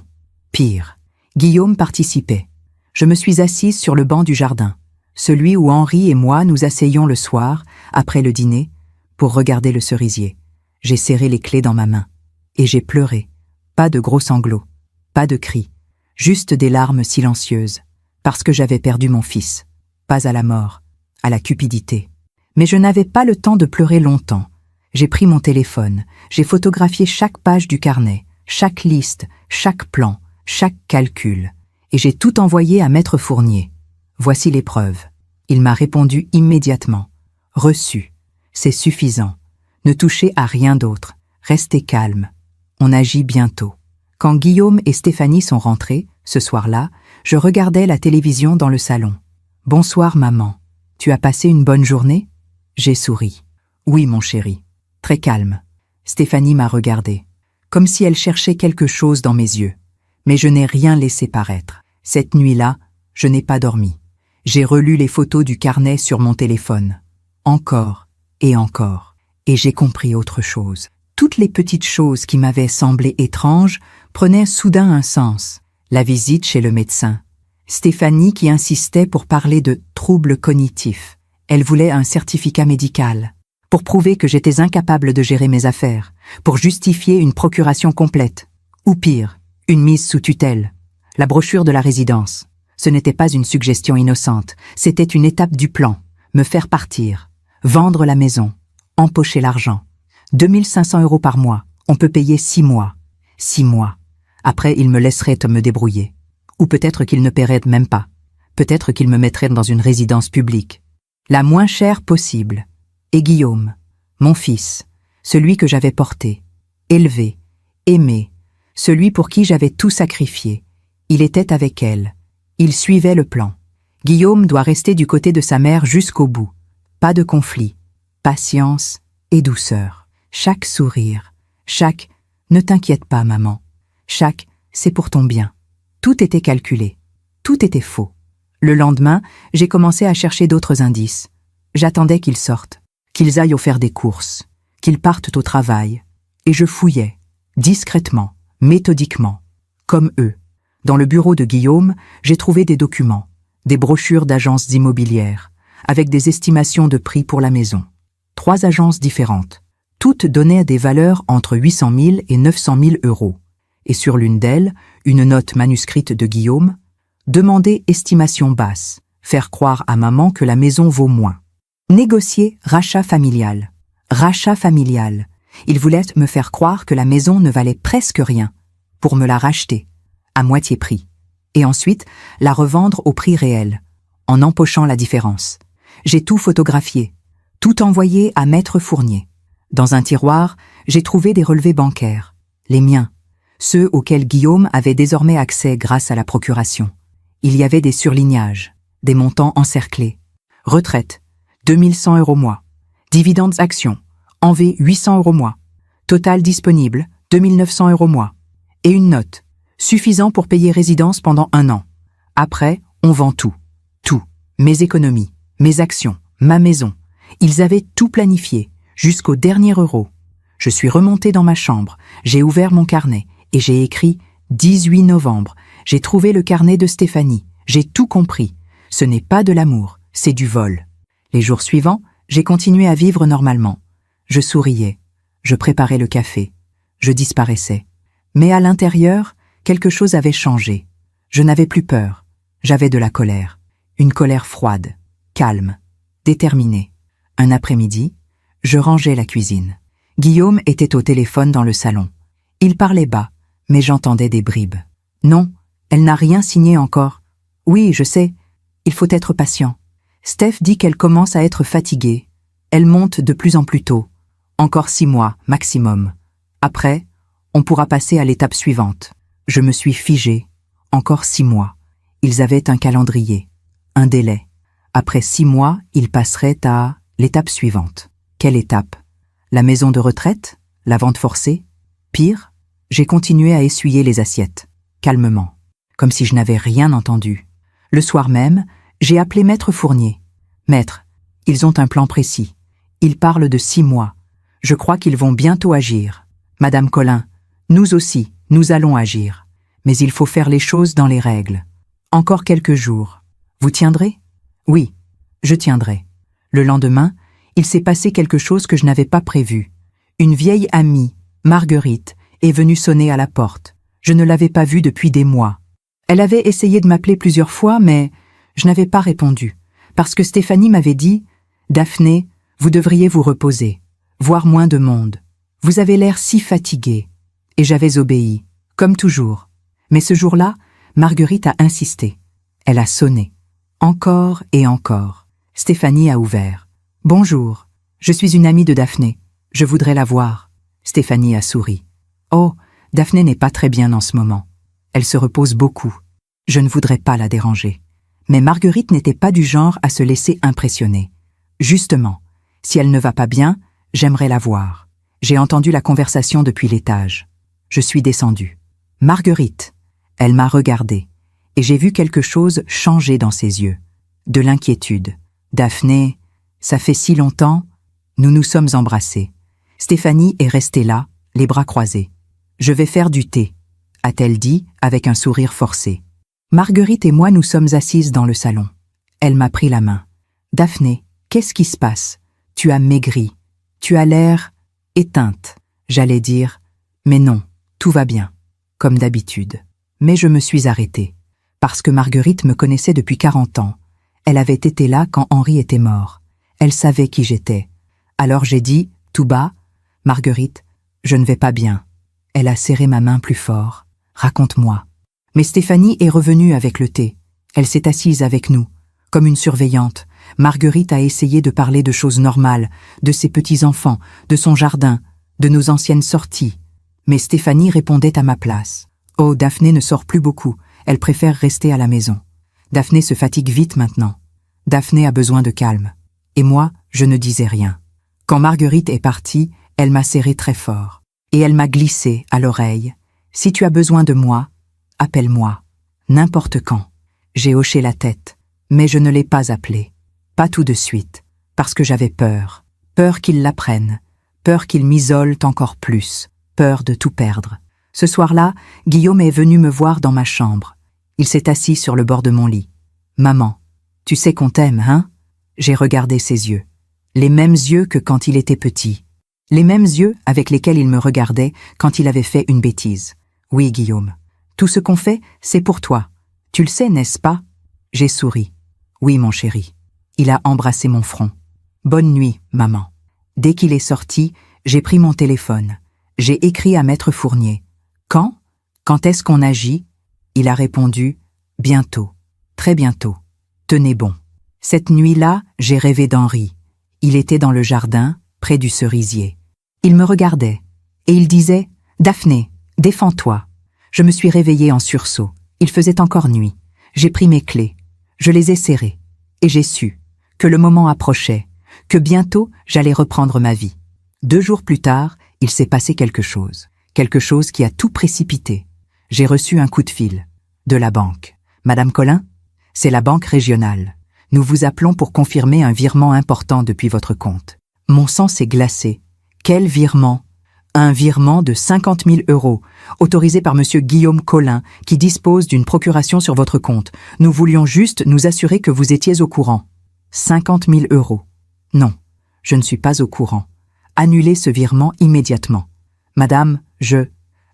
pire. Guillaume participait. Je me suis assise sur le banc du jardin, celui où Henri et moi nous asseyions le soir, après le dîner, pour regarder le cerisier. J'ai serré les clés dans ma main. Et j'ai pleuré. Pas de gros sanglots, pas de cris, juste des larmes silencieuses, parce que j'avais perdu mon fils. Pas à la mort, à la cupidité. Mais je n'avais pas le temps de pleurer longtemps. J'ai pris mon téléphone, j'ai photographié chaque page du carnet, chaque liste, chaque plan, chaque calcul, et j'ai tout envoyé à Maître Fournier. Voici les preuves. Il m'a répondu immédiatement. Reçu. C'est suffisant. Ne touchez à rien d'autre. Restez calme. On agit bientôt. Quand Guillaume et Stéphanie sont rentrés, ce soir-là, je regardais la télévision dans le salon. « Bonsoir, maman. Tu as passé une bonne journée ?» J'ai souri. « Oui, mon chéri. » Très calme. Stéphanie m'a regardé, comme si elle cherchait quelque chose dans mes yeux. Mais je n'ai rien laissé paraître. Cette nuit-là, je n'ai pas dormi. J'ai relu les photos du carnet sur mon téléphone. Encore et encore. Et j'ai compris autre chose. Toutes les petites choses qui m'avaient semblé étranges prenaient soudain un sens. La visite chez le médecin. Stéphanie qui insistait pour parler de troubles cognitifs. Elle voulait un certificat médical, pour prouver que j'étais incapable de gérer mes affaires, pour justifier une procuration complète. Ou pire, une mise sous tutelle. La brochure de la résidence. Ce n'était pas une suggestion innocente, c'était une étape du plan. Me faire partir, vendre la maison, empocher l'argent. 2 500 € par mois, on peut payer 6 mois. 6 mois. Après, il me laisserait me débrouiller. Ou peut-être qu'il ne paierait même pas. Peut-être qu'il me mettrait dans une résidence publique. La moins chère possible. Et Guillaume, mon fils, celui que j'avais porté, élevé, aimé, celui pour qui j'avais tout sacrifié. Il était avec elle. Il suivait le plan. Guillaume doit rester du côté de sa mère jusqu'au bout. Pas de conflit. Patience et douceur. Chaque sourire. Chaque « ne t'inquiète pas, maman ». Chaque « c'est pour ton bien ». Tout était calculé. Tout était faux. Le lendemain, j'ai commencé à chercher d'autres indices. J'attendais qu'ils sortent, qu'ils aillent faire des courses, qu'ils partent au travail. Et je fouillais, discrètement, méthodiquement, comme eux. Dans le bureau de Guillaume, j'ai trouvé des documents, des brochures d'agences immobilières, avec des estimations de prix pour la maison. 3 agences différentes. Toutes donnaient des valeurs entre 800 000 et 900 000 euros. Et sur l'une d'elles, une note manuscrite de Guillaume, demander estimation basse, faire croire à maman que la maison vaut moins. Négocier rachat familial. Rachat familial. Il voulait me faire croire que la maison ne valait presque rien, pour me la racheter, à moitié prix, et ensuite la revendre au prix réel, en empochant la différence. J'ai tout photographié, tout envoyé à Maître Fournier. Dans un tiroir, j'ai trouvé des relevés bancaires, les miens, ceux auxquels Guillaume avait désormais accès grâce à la procuration. Il y avait des surlignages, des montants encerclés. Retraite, 2100 € mois. Dividendes actions, env 800 € mois. Total disponible, 2900 € mois. Et une note, suffisant pour payer résidence pendant 1 an. Après, on vend tout. Tout. Mes économies, mes actions, ma maison. Ils avaient tout planifié, jusqu'au dernier euro. Je suis remonté dans ma chambre, j'ai ouvert mon carnet et j'ai écrit 18 novembre. J'ai trouvé le carnet de Stéphanie. J'ai tout compris. Ce n'est pas de l'amour, c'est du vol. Les jours suivants, j'ai continué à vivre normalement. Je souriais. Je préparais le café. Je disparaissais. Mais à l'intérieur, quelque chose avait changé. Je n'avais plus peur. J'avais de la colère. Une colère froide, calme, déterminée. Un après-midi, je rangeais la cuisine. Guillaume était au téléphone dans le salon. Il parlait bas, mais j'entendais des bribes. Non, elle n'a rien signé encore. Oui, je sais. Il faut être patient. Steph dit qu'elle commence à être fatiguée. Elle monte de plus en plus tôt. Encore 6 mois, maximum. Après, on pourra passer à l'étape suivante. Je me suis figée. Encore 6 mois. Ils avaient un calendrier, un délai. Après 6 mois, ils passeraient à l'étape suivante. Quelle étape? La maison de retraite? La vente forcée? Pire, j'ai continué à essuyer les assiettes, calmement, comme si je n'avais rien entendu. Le soir même, j'ai appelé Maître Fournier. Maître, ils ont un plan précis. Ils parlent de 6 mois. Je crois qu'ils vont bientôt agir. Madame Collin, nous aussi, nous allons agir. Mais il faut faire les choses dans les règles. Encore quelques jours. Vous tiendrez? Oui, je tiendrai. Le lendemain, il s'est passé quelque chose que je n'avais pas prévu. Une vieille amie, Marguerite, est venue sonner à la porte. Je ne l'avais pas vue depuis des mois. Elle avait essayé de m'appeler plusieurs fois, mais je n'avais pas répondu, parce que Stéphanie m'avait dit « Daphné, vous devriez vous reposer, voir moins de monde. Vous avez l'air si fatiguée. » Et j'avais obéi, comme toujours. Mais ce jour-là, Marguerite a insisté. Elle a sonné. Encore et encore. Stéphanie a ouvert. « Bonjour, je suis une amie de Daphné. Je voudrais la voir. » Stéphanie a souri. « Oh, Daphné n'est pas très bien en ce moment. Elle se repose beaucoup. Je ne voudrais pas la déranger. » Mais Marguerite n'était pas du genre à se laisser impressionner. Justement, si elle ne va pas bien, j'aimerais la voir. J'ai entendu la conversation depuis l'étage. Je suis descendue. « Marguerite !» Elle m'a regardée, et j'ai vu quelque chose changer dans ses yeux. De l'inquiétude. « Daphné, ça fait si longtemps ?» Nous nous sommes embrassés. Stéphanie est restée là, les bras croisés. « Je vais faire du thé », a-t-elle dit avec un sourire forcé. Marguerite et moi nous sommes assises dans le salon. Elle m'a pris la main. « Daphné, qu'est-ce qui se passe? Tu as maigri. Tu as l'air éteinte. » J'allais dire « Mais non, tout va bien, comme d'habitude. » Mais je me suis arrêtée, parce que Marguerite me connaissait depuis 40 ans. Elle avait été là quand Henri était mort. Elle savait qui j'étais. Alors j'ai dit, tout bas, « Marguerite, je ne vais pas bien. » Elle a serré ma main plus fort. « Raconte-moi. » Mais Stéphanie est revenue avec le thé. Elle s'est assise avec nous, comme une surveillante. Marguerite a essayé de parler de choses normales, de ses petits-enfants, de son jardin, de nos anciennes sorties. Mais Stéphanie répondait à ma place. « Oh, Daphné ne sort plus beaucoup. Elle préfère rester à la maison. Daphné se fatigue vite maintenant. Daphné a besoin de calme. » Et moi, je ne disais rien. Quand Marguerite est partie, elle m'a serré très fort. Et elle m'a glissé à l'oreille. « Si tu as besoin de moi, appelle-moi. N'importe quand. » J'ai hoché la tête, mais je ne l'ai pas appelé. Pas tout de suite, parce que j'avais peur. Peur qu'il l'apprenne. Peur qu'il m'isole encore plus. Peur de tout perdre. Ce soir-là, Guillaume est venu me voir dans ma chambre. Il s'est assis sur le bord de mon lit. « Maman, tu sais qu'on t'aime, hein ?» J'ai regardé ses yeux. Les mêmes yeux que quand il était petit. Les mêmes yeux avec lesquels il me regardait quand il avait fait une bêtise. Oui, Guillaume. Tout ce qu'on fait, c'est pour toi. Tu le sais, n'est-ce pas? J'ai souri. Oui, mon chéri. Il a embrassé mon front. Bonne nuit, maman. Dès qu'il est sorti, j'ai pris mon téléphone. J'ai écrit à Maître Fournier. Quand? Quand est-ce qu'on agit? Il a répondu, bientôt. Très bientôt. Tenez bon. Cette nuit-là, j'ai rêvé d'Henri. Il était dans le jardin, près du cerisier. Il me regardait, et il disait « Daphné, défends-toi ». Je me suis réveillée en sursaut. Il faisait encore nuit. J'ai pris mes clés. Je les ai serrées. Et j'ai su que le moment approchait, que bientôt j'allais reprendre ma vie. 2 jours plus tard, il s'est passé quelque chose qui a tout précipité. J'ai reçu un coup de fil. De la banque. Madame Collin? C'est la banque régionale. Nous vous appelons pour confirmer un virement important depuis votre compte. Mon sang s'est glacé. Quel virement? Un virement de 50 000 €, autorisé par monsieur Guillaume Collin, qui dispose d'une procuration sur votre compte. Nous voulions juste nous assurer que vous étiez au courant. 50 000 €. Non, je ne suis pas au courant. Annulez ce virement immédiatement. Madame,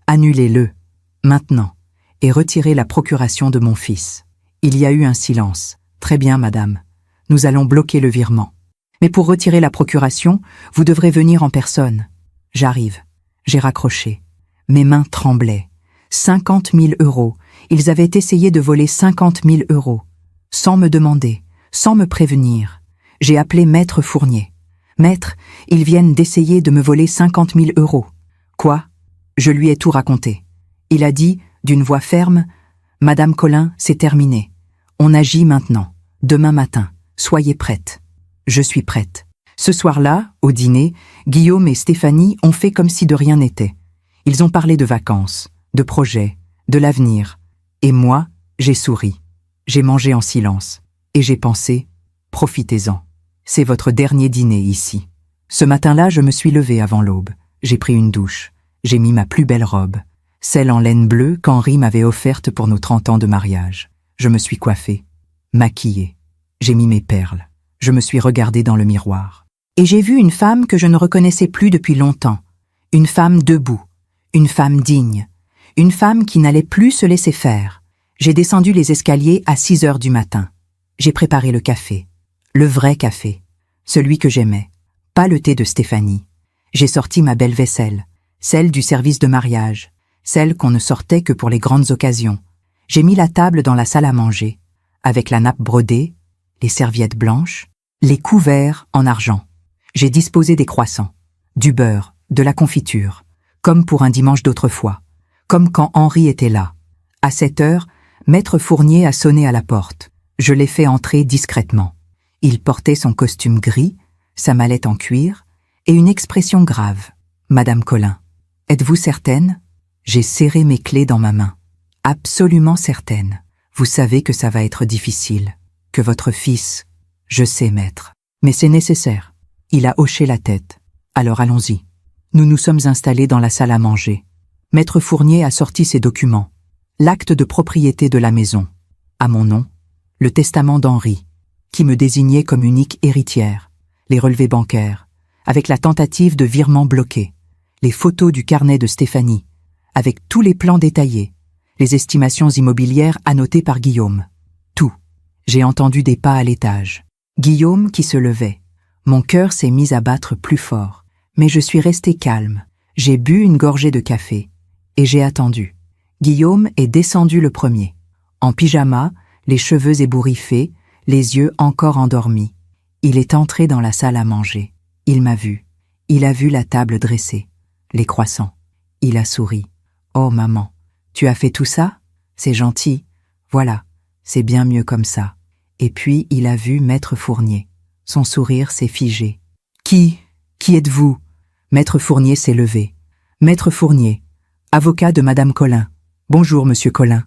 annulez-le, maintenant, et retirez la procuration de mon fils. Il y a eu un silence. Très bien, madame. Nous allons bloquer le virement. Mais pour retirer la procuration, vous devrez venir en personne. J'arrive. J'ai raccroché. Mes mains tremblaient. 50 000 €. Ils avaient essayé de voler 50 000 €. Sans me demander, sans me prévenir. J'ai appelé Maître Fournier. Maître, ils viennent d'essayer de me voler 50 000 €. Quoi? Je lui ai tout raconté. Il a dit, d'une voix ferme, « Madame Collin, c'est terminé. On agit maintenant. Demain matin. Soyez prête. » Je suis prête. Ce soir-là, au dîner, Guillaume et Stéphanie ont fait comme si de rien n'était. Ils ont parlé de vacances, de projets, de l'avenir. Et moi, j'ai souri. J'ai mangé en silence. Et j'ai pensé, profitez-en. C'est votre dernier dîner ici. Ce matin-là, je me suis levée avant l'aube. J'ai pris une douche. J'ai mis ma plus belle robe, celle en laine bleue qu'Henri m'avait offerte pour nos 30 ans de mariage. Je me suis coiffée, maquillée. J'ai mis mes perles. Je me suis regardée dans le miroir. Et j'ai vu une femme que je ne reconnaissais plus depuis longtemps. Une femme debout. Une femme digne. Une femme qui n'allait plus se laisser faire. J'ai descendu les escaliers à 6 heures du matin. J'ai préparé le café. Le vrai café. Celui que j'aimais. Pas le thé de Stéphanie. J'ai sorti ma belle vaisselle. Celle du service de mariage. Celle qu'on ne sortait que pour les grandes occasions. J'ai mis la table dans la salle à manger. Avec la nappe brodée, les serviettes blanches, les couverts en argent. J'ai disposé des croissants, du beurre, de la confiture, comme pour un dimanche d'autrefois, comme quand Henri était là. À 7 heures, Maître Fournier a sonné à la porte. Je l'ai fait entrer discrètement. Il portait son costume gris, sa mallette en cuir, et une expression grave. « Madame Collin, êtes-vous certaine ?» J'ai serré mes clés dans ma main. « Absolument certaine. Vous savez que ça va être difficile, que votre fils... » « Je sais, maître, mais c'est nécessaire. » Il a hoché la tête. « Alors allons-y. » Nous nous sommes installés dans la salle à manger. Maître Fournier a sorti ses documents. L'acte de propriété de la maison. À mon nom, le testament d'Henri, qui me désignait comme unique héritière, les relevés bancaires, avec la tentative de virement bloqué, les photos du carnet de Stéphanie, avec tous les plans détaillés, les estimations immobilières annotées par Guillaume. Tout. J'ai entendu des pas à l'étage. Guillaume qui se levait. Mon cœur s'est mis à battre plus fort, mais je suis restée calme. J'ai bu une gorgée de café, et j'ai attendu. Guillaume est descendu le premier. En pyjama, les cheveux ébouriffés, les yeux encore endormis. Il est entré dans la salle à manger. Il m'a vu. Il a vu la table dressée, les croissants. Il a souri. « Oh maman, tu as fait tout ça? C'est gentil. Voilà, c'est bien mieux comme ça. » Et puis il a vu Maître Fournier. Son sourire s'est figé. « Qui êtes-vous » Maître Fournier s'est levé. « Maître Fournier, avocat de Madame Collin. Bonjour, Monsieur Collin. »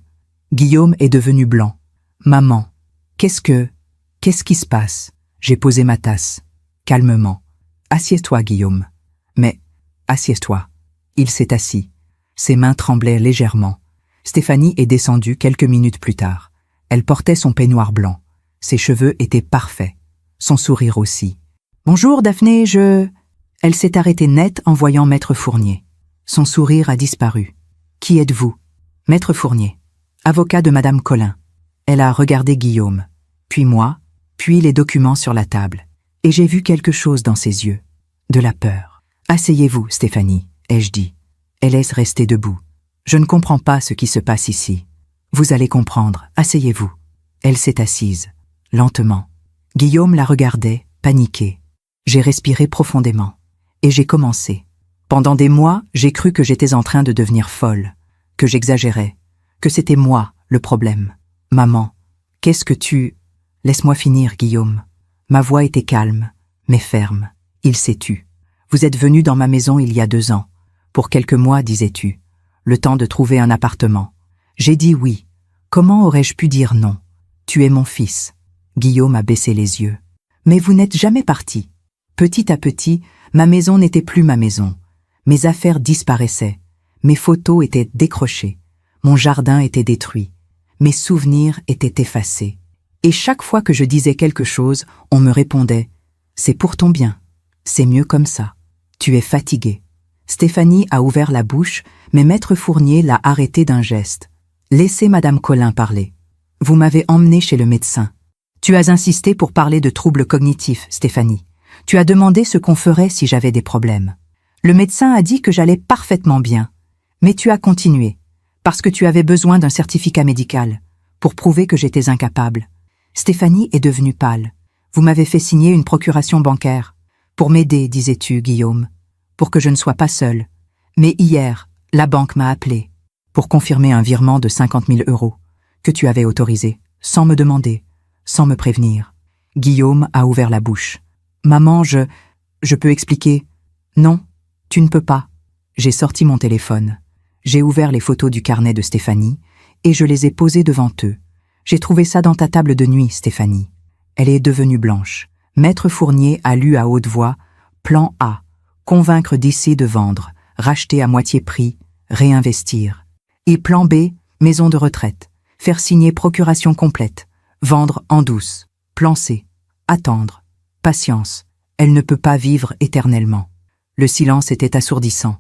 Guillaume est devenu blanc. « Maman, qu'est-ce qui se passe ?» J'ai posé ma tasse. Calmement. « Assieds-toi, Guillaume. »« Mais, assieds-toi. » Il s'est assis. Ses mains tremblaient légèrement. Stéphanie est descendue quelques minutes plus tard. Elle portait son peignoir blanc. Ses cheveux étaient parfaits. Son sourire aussi. Bonjour, Daphné, Elle s'est arrêtée net en voyant Maître Fournier. Son sourire a disparu. Qui êtes-vous? Maître Fournier, avocat de Madame Colin. Elle a regardé Guillaume, puis moi, puis les documents sur la table. Et j'ai vu quelque chose dans ses yeux. De la peur. Asseyez-vous, Stéphanie, ai-je dit. Elle est restée debout. Je ne comprends pas ce qui se passe ici. Vous allez comprendre, asseyez-vous. Elle s'est assise, lentement. Guillaume la regardait, paniqué. J'ai respiré profondément. Et j'ai commencé. Pendant des mois, j'ai cru que j'étais en train de devenir folle, que j'exagérais, que c'était moi, le problème. Maman, qu'est-ce que tu... Laisse-moi finir, Guillaume. Ma voix était calme, mais ferme. Il s'est tu. Vous êtes venu dans ma maison il y a 2 ans. Pour quelques mois, disais-tu. Le temps de trouver un appartement. J'ai dit oui. Comment aurais-je pu dire non? Tu es mon fils. Guillaume a baissé les yeux. Mais vous n'êtes jamais parti. Petit à petit, ma maison n'était plus ma maison. Mes affaires disparaissaient. Mes photos étaient décrochées. Mon jardin était détruit. Mes souvenirs étaient effacés. Et chaque fois que je disais quelque chose, on me répondait « C'est pour ton bien. C'est mieux comme ça. Tu es fatigué. » Stéphanie a ouvert la bouche, mais Maître Fournier l'a arrêtée d'un geste. « Laissez Madame Colin parler. Vous m'avez emmenée chez le médecin. Tu as insisté pour parler de troubles cognitifs, Stéphanie. Tu as demandé ce qu'on ferait si j'avais des problèmes. Le médecin a dit que j'allais parfaitement bien. Mais tu as continué, parce que tu avais besoin d'un certificat médical, pour prouver que j'étais incapable. Stéphanie est devenue pâle. Vous m'avez fait signer une procuration bancaire. Pour m'aider, disais-tu, Guillaume. Pour que je ne sois pas seule. Mais hier, la banque m'a appelé pour confirmer un virement de 50 000 € que tu avais autorisé, sans me demander, sans me prévenir. Guillaume a ouvert la bouche. Maman, je peux expliquer. Non, tu ne peux pas. J'ai sorti mon téléphone. J'ai ouvert les photos du carnet de Stéphanie et je les ai posées devant eux. J'ai trouvé ça dans ta table de nuit, Stéphanie. Elle est devenue blanche. Maître Fournier a lu à haute voix « Plan A. Convaincre DC de vendre, racheter à moitié prix, réinvestir. Et plan B. Maison de retraite. Faire signer procuration complète. Vendre en douce. Plan C. Attendre. Patience. Elle ne peut pas vivre éternellement. » Le silence était assourdissant.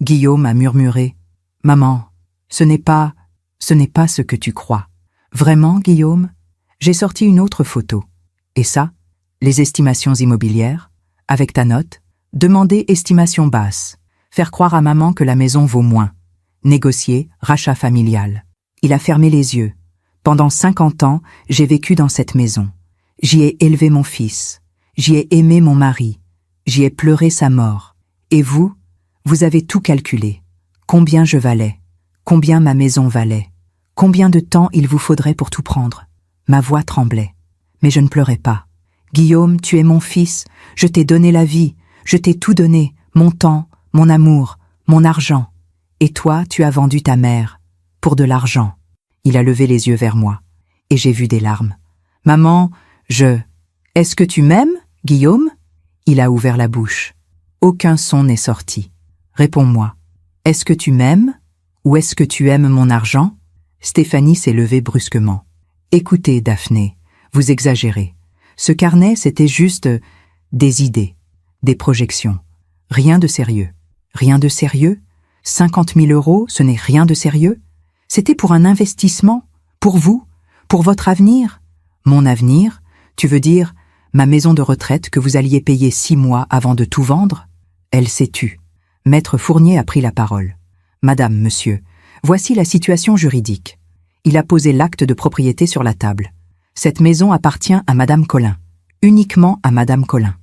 Guillaume a murmuré « Maman, ce n'est pas ce que tu crois. » Vraiment, Guillaume? J'ai sorti une autre photo. Et ça? Les estimations immobilières? Avec ta note? Demander estimation basse. Faire croire à maman que la maison vaut moins. Négocier, rachat familial. Il a fermé les yeux. Pendant 50 ans, j'ai vécu dans cette maison. J'y ai élevé mon fils. J'y ai aimé mon mari. J'y ai pleuré sa mort. Et vous avez tout calculé. Combien je valais? Combien ma maison valait? Combien de temps il vous faudrait pour tout prendre? Ma voix tremblait. Mais je ne pleurais pas. Guillaume, tu es mon fils. Je t'ai donné la vie. Je t'ai tout donné. Mon temps, mon amour, mon argent. Et toi, tu as vendu ta mère. Pour de l'argent. Il a levé les yeux vers moi. Et j'ai vu des larmes. Maman, Est-ce que tu m'aimes, Guillaume? Il a ouvert la bouche. Aucun son n'est sorti. Réponds-moi. Est-ce que tu m'aimes? Ou est-ce que tu aimes mon argent? Stéphanie s'est levée brusquement. Écoutez, Daphné, vous exagérez. Ce carnet, c'était juste des idées, des projections. Rien de sérieux. Rien de sérieux? 50 000 €, ce n'est rien de sérieux? C'était pour un investissement? Pour vous? Pour votre avenir? Mon avenir? Tu veux dire ma maison de retraite que vous alliez payer 6 mois avant de tout vendre? Elle s'est tue. Maître Fournier a pris la parole. Madame, monsieur, voici la situation juridique. Il a posé l'acte de propriété sur la table. Cette maison appartient à Madame Colin. Uniquement à Madame Colin.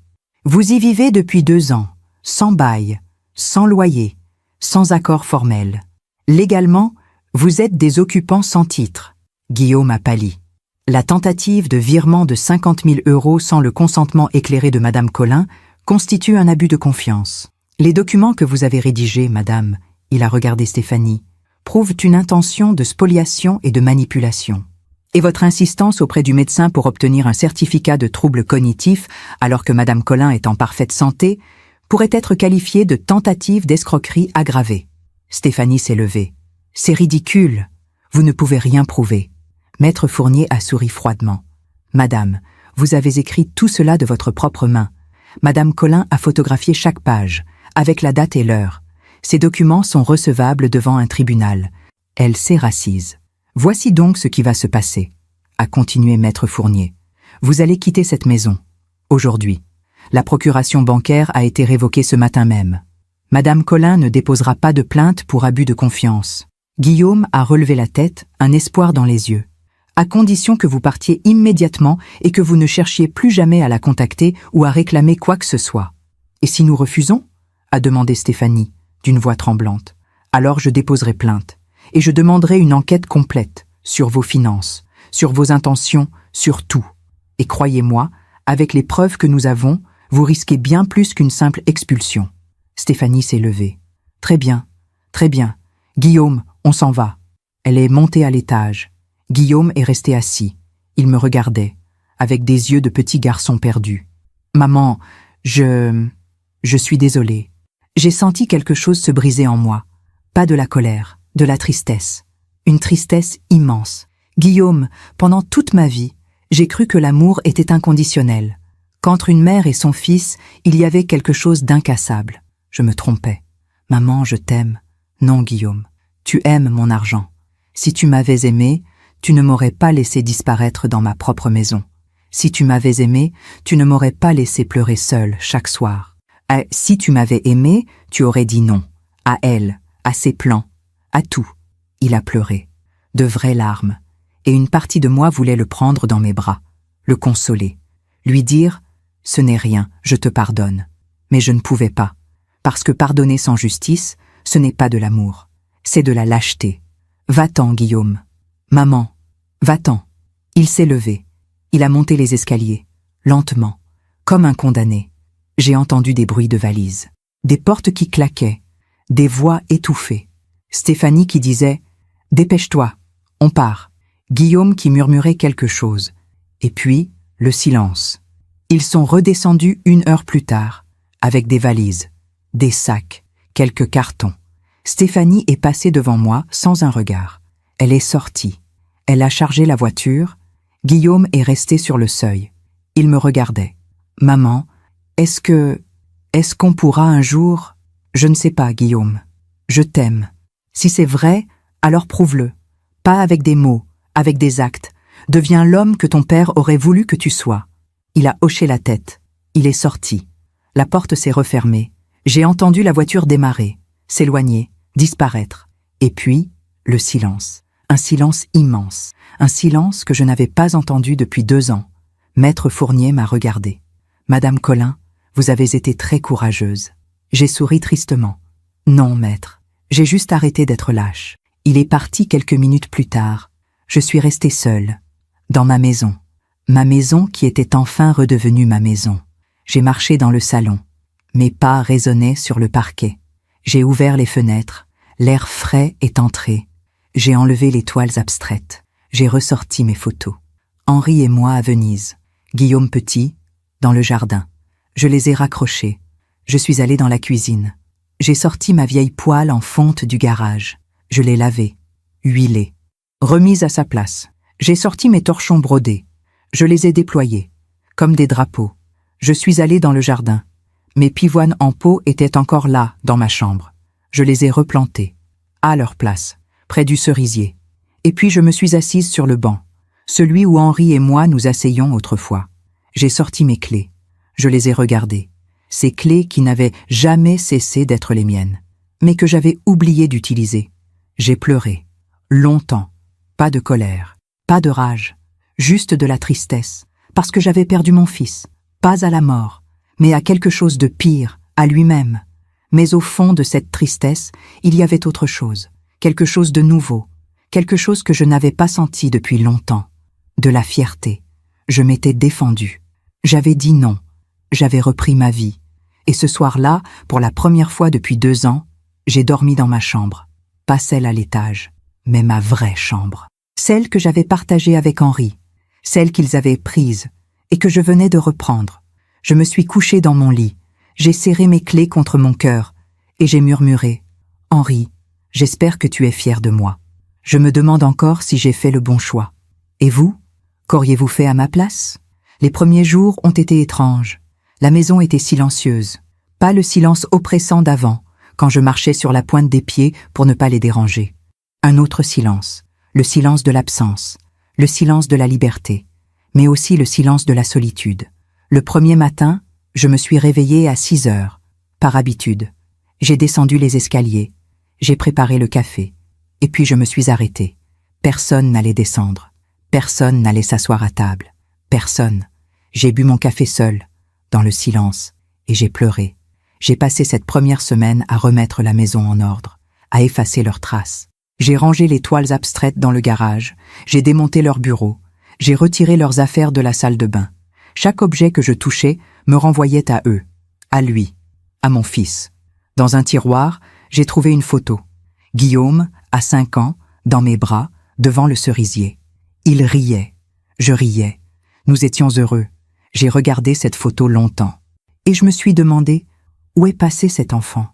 Vous y vivez depuis 2 ans, sans bail, sans loyer, sans accord formel. Légalement, vous êtes des occupants sans titre. Guillaume a pâli. La tentative de virement de 50 000 € sans le consentement éclairé de Madame Colin constitue un abus de confiance. Les documents que vous avez rédigés, Madame, il a regardé Stéphanie, prouvent une intention de spoliation et de manipulation. Et votre insistance auprès du médecin pour obtenir un certificat de troubles cognitifs alors que Madame Colin est en parfaite santé pourrait être qualifiée de tentative d'escroquerie aggravée. Stéphanie s'est levée. C'est ridicule. Vous ne pouvez rien prouver. Maître Fournier a souri froidement. Madame, vous avez écrit tout cela de votre propre main. Madame Colin a photographié chaque page, avec la date et l'heure. Ces documents sont recevables devant un tribunal. Elle s'est rassise. Voici donc ce qui va se passer, a continué Maître Fournier. Vous allez quitter cette maison. Aujourd'hui. La procuration bancaire a été révoquée ce matin même. Madame Colin ne déposera pas de plainte pour abus de confiance. Guillaume a relevé la tête, un espoir dans les yeux. À condition que vous partiez immédiatement et que vous ne cherchiez plus jamais à la contacter ou à réclamer quoi que ce soit. Et si nous refusons ? A demandé Stéphanie, d'une voix tremblante. Alors je déposerai plainte. Et je demanderai une enquête complète sur vos finances, sur vos intentions, sur tout. Et croyez-moi, avec les preuves que nous avons, vous risquez bien plus qu'une simple expulsion. Stéphanie s'est levée. Très bien, très bien. Guillaume, on s'en va. Elle est montée à l'étage. Guillaume est resté assis. Il me regardait, avec des yeux de petit garçon perdu. Maman, je suis désolée. J'ai senti quelque chose se briser en moi. Pas de la colère, de la tristesse. Une tristesse immense. Guillaume, pendant toute ma vie, j'ai cru que l'amour était inconditionnel. Qu'entre une mère et son fils, il y avait quelque chose d'incassable. Je me trompais. Maman, je t'aime. Non, Guillaume, tu aimes mon argent. Si tu m'avais aimé, tu ne m'aurais pas laissé disparaître dans ma propre maison. Si tu m'avais aimé, tu ne m'aurais pas laissé pleurer seule chaque soir. Si tu m'avais aimé, tu aurais dit non. À elle, à ses plans, à tout. Il a pleuré. De vraies larmes. Et une partie de moi voulait le prendre dans mes bras, le consoler, lui dire « Ce n'est rien, je te pardonne ». Mais je ne pouvais pas, parce que pardonner sans justice, ce n'est pas de l'amour, c'est de la lâcheté. Va-t'en, Guillaume. Maman, va-t'en. Il s'est levé. Il a monté les escaliers, lentement, comme un condamné. J'ai entendu des bruits de valises, des portes qui claquaient, des voix étouffées. Stéphanie qui disait « Dépêche-toi, on part ». Guillaume qui murmurait quelque chose. Et puis, le silence. Ils sont redescendus 1 heure plus tard, avec des valises, des sacs, quelques cartons. Stéphanie est passée devant moi sans un regard. Elle est sortie. Elle a chargé la voiture. Guillaume est resté sur le seuil. Il me regardait. « Maman, est-ce qu'on pourra un jour… » « Je ne sais pas, Guillaume. Je t'aime. Si c'est vrai, alors prouve-le. Pas avec des mots, avec des actes. Deviens l'homme que ton père aurait voulu que tu sois. » Il a hoché la tête. Il est sorti. La porte s'est refermée. J'ai entendu la voiture démarrer, s'éloigner, disparaître. Et puis, le silence. Un silence immense. Un silence que je n'avais pas entendu depuis 2 ans. Maître Fournier m'a regardé. « Madame Colin, vous avez été très courageuse. » J'ai souri tristement. « Non, maître. J'ai juste arrêté d'être lâche. » Il est parti quelques minutes plus tard. Je suis restée seule, dans ma maison. Ma maison qui était enfin redevenue ma maison. J'ai marché dans le salon. Mes pas résonnaient sur le parquet. J'ai ouvert les fenêtres. L'air frais est entré. J'ai enlevé les toiles abstraites. J'ai ressorti mes photos. Henri et moi à Venise. Guillaume petit, dans le jardin. Je les ai raccrochés. Je suis allée dans la cuisine. J'ai sorti ma vieille poêle en fonte du garage. Je l'ai lavée, huilée, remise à sa place. J'ai sorti mes torchons brodés. Je les ai déployés, comme des drapeaux. Je suis allée dans le jardin. Mes pivoines en pot étaient encore là, dans ma chambre. Je les ai replantées, à leur place, près du cerisier. Et puis je me suis assise sur le banc, celui où Henri et moi nous asseyions autrefois. J'ai sorti mes clés. Je les ai regardées. Ces clés qui n'avaient jamais cessé d'être les miennes, mais que j'avais oublié d'utiliser. J'ai pleuré, longtemps, pas de colère, pas de rage, juste de la tristesse, parce que j'avais perdu mon fils, pas à la mort, mais à quelque chose de pire, à lui-même. Mais au fond de cette tristesse, il y avait autre chose, quelque chose de nouveau, quelque chose que je n'avais pas senti depuis longtemps, de la fierté. Je m'étais défendue, j'avais dit non, j'avais repris ma vie. Et ce soir-là, pour la première fois depuis 2 ans, j'ai dormi dans ma chambre. Pas celle à l'étage, mais ma vraie chambre. Celle que j'avais partagée avec Henri, celle qu'ils avaient prise et que je venais de reprendre. Je me suis couchée dans mon lit, j'ai serré mes clés contre mon cœur et j'ai murmuré « Henri, j'espère que tu es fier de moi. Je me demande encore si j'ai fait le bon choix. Et vous, qu'auriez-vous fait à ma place ? Les premiers jours ont été étranges. La maison était silencieuse, pas le silence oppressant d'avant, quand je marchais sur la pointe des pieds pour ne pas les déranger. Un autre silence, le silence de l'absence, le silence de la liberté, mais aussi le silence de la solitude. Le premier matin, je me suis réveillée à 6 heures, par habitude. J'ai descendu les escaliers, j'ai préparé le café, et puis je me suis arrêtée. Personne n'allait descendre, personne n'allait s'asseoir à table, personne. J'ai bu mon café seul, dans le silence, et j'ai pleuré. J'ai passé cette première semaine à remettre la maison en ordre, à effacer leurs traces. J'ai rangé les toiles abstraites dans le garage, j'ai démonté leur bureau, j'ai retiré leurs affaires de la salle de bain. Chaque objet que je touchais me renvoyait à eux, à lui, à mon fils. Dans un tiroir, j'ai trouvé une photo. Guillaume, à 5 ans, dans mes bras, devant le cerisier. Il riait, je riais. Nous étions heureux. J'ai regardé cette photo longtemps. Et je me suis demandé, où est passé cet enfant?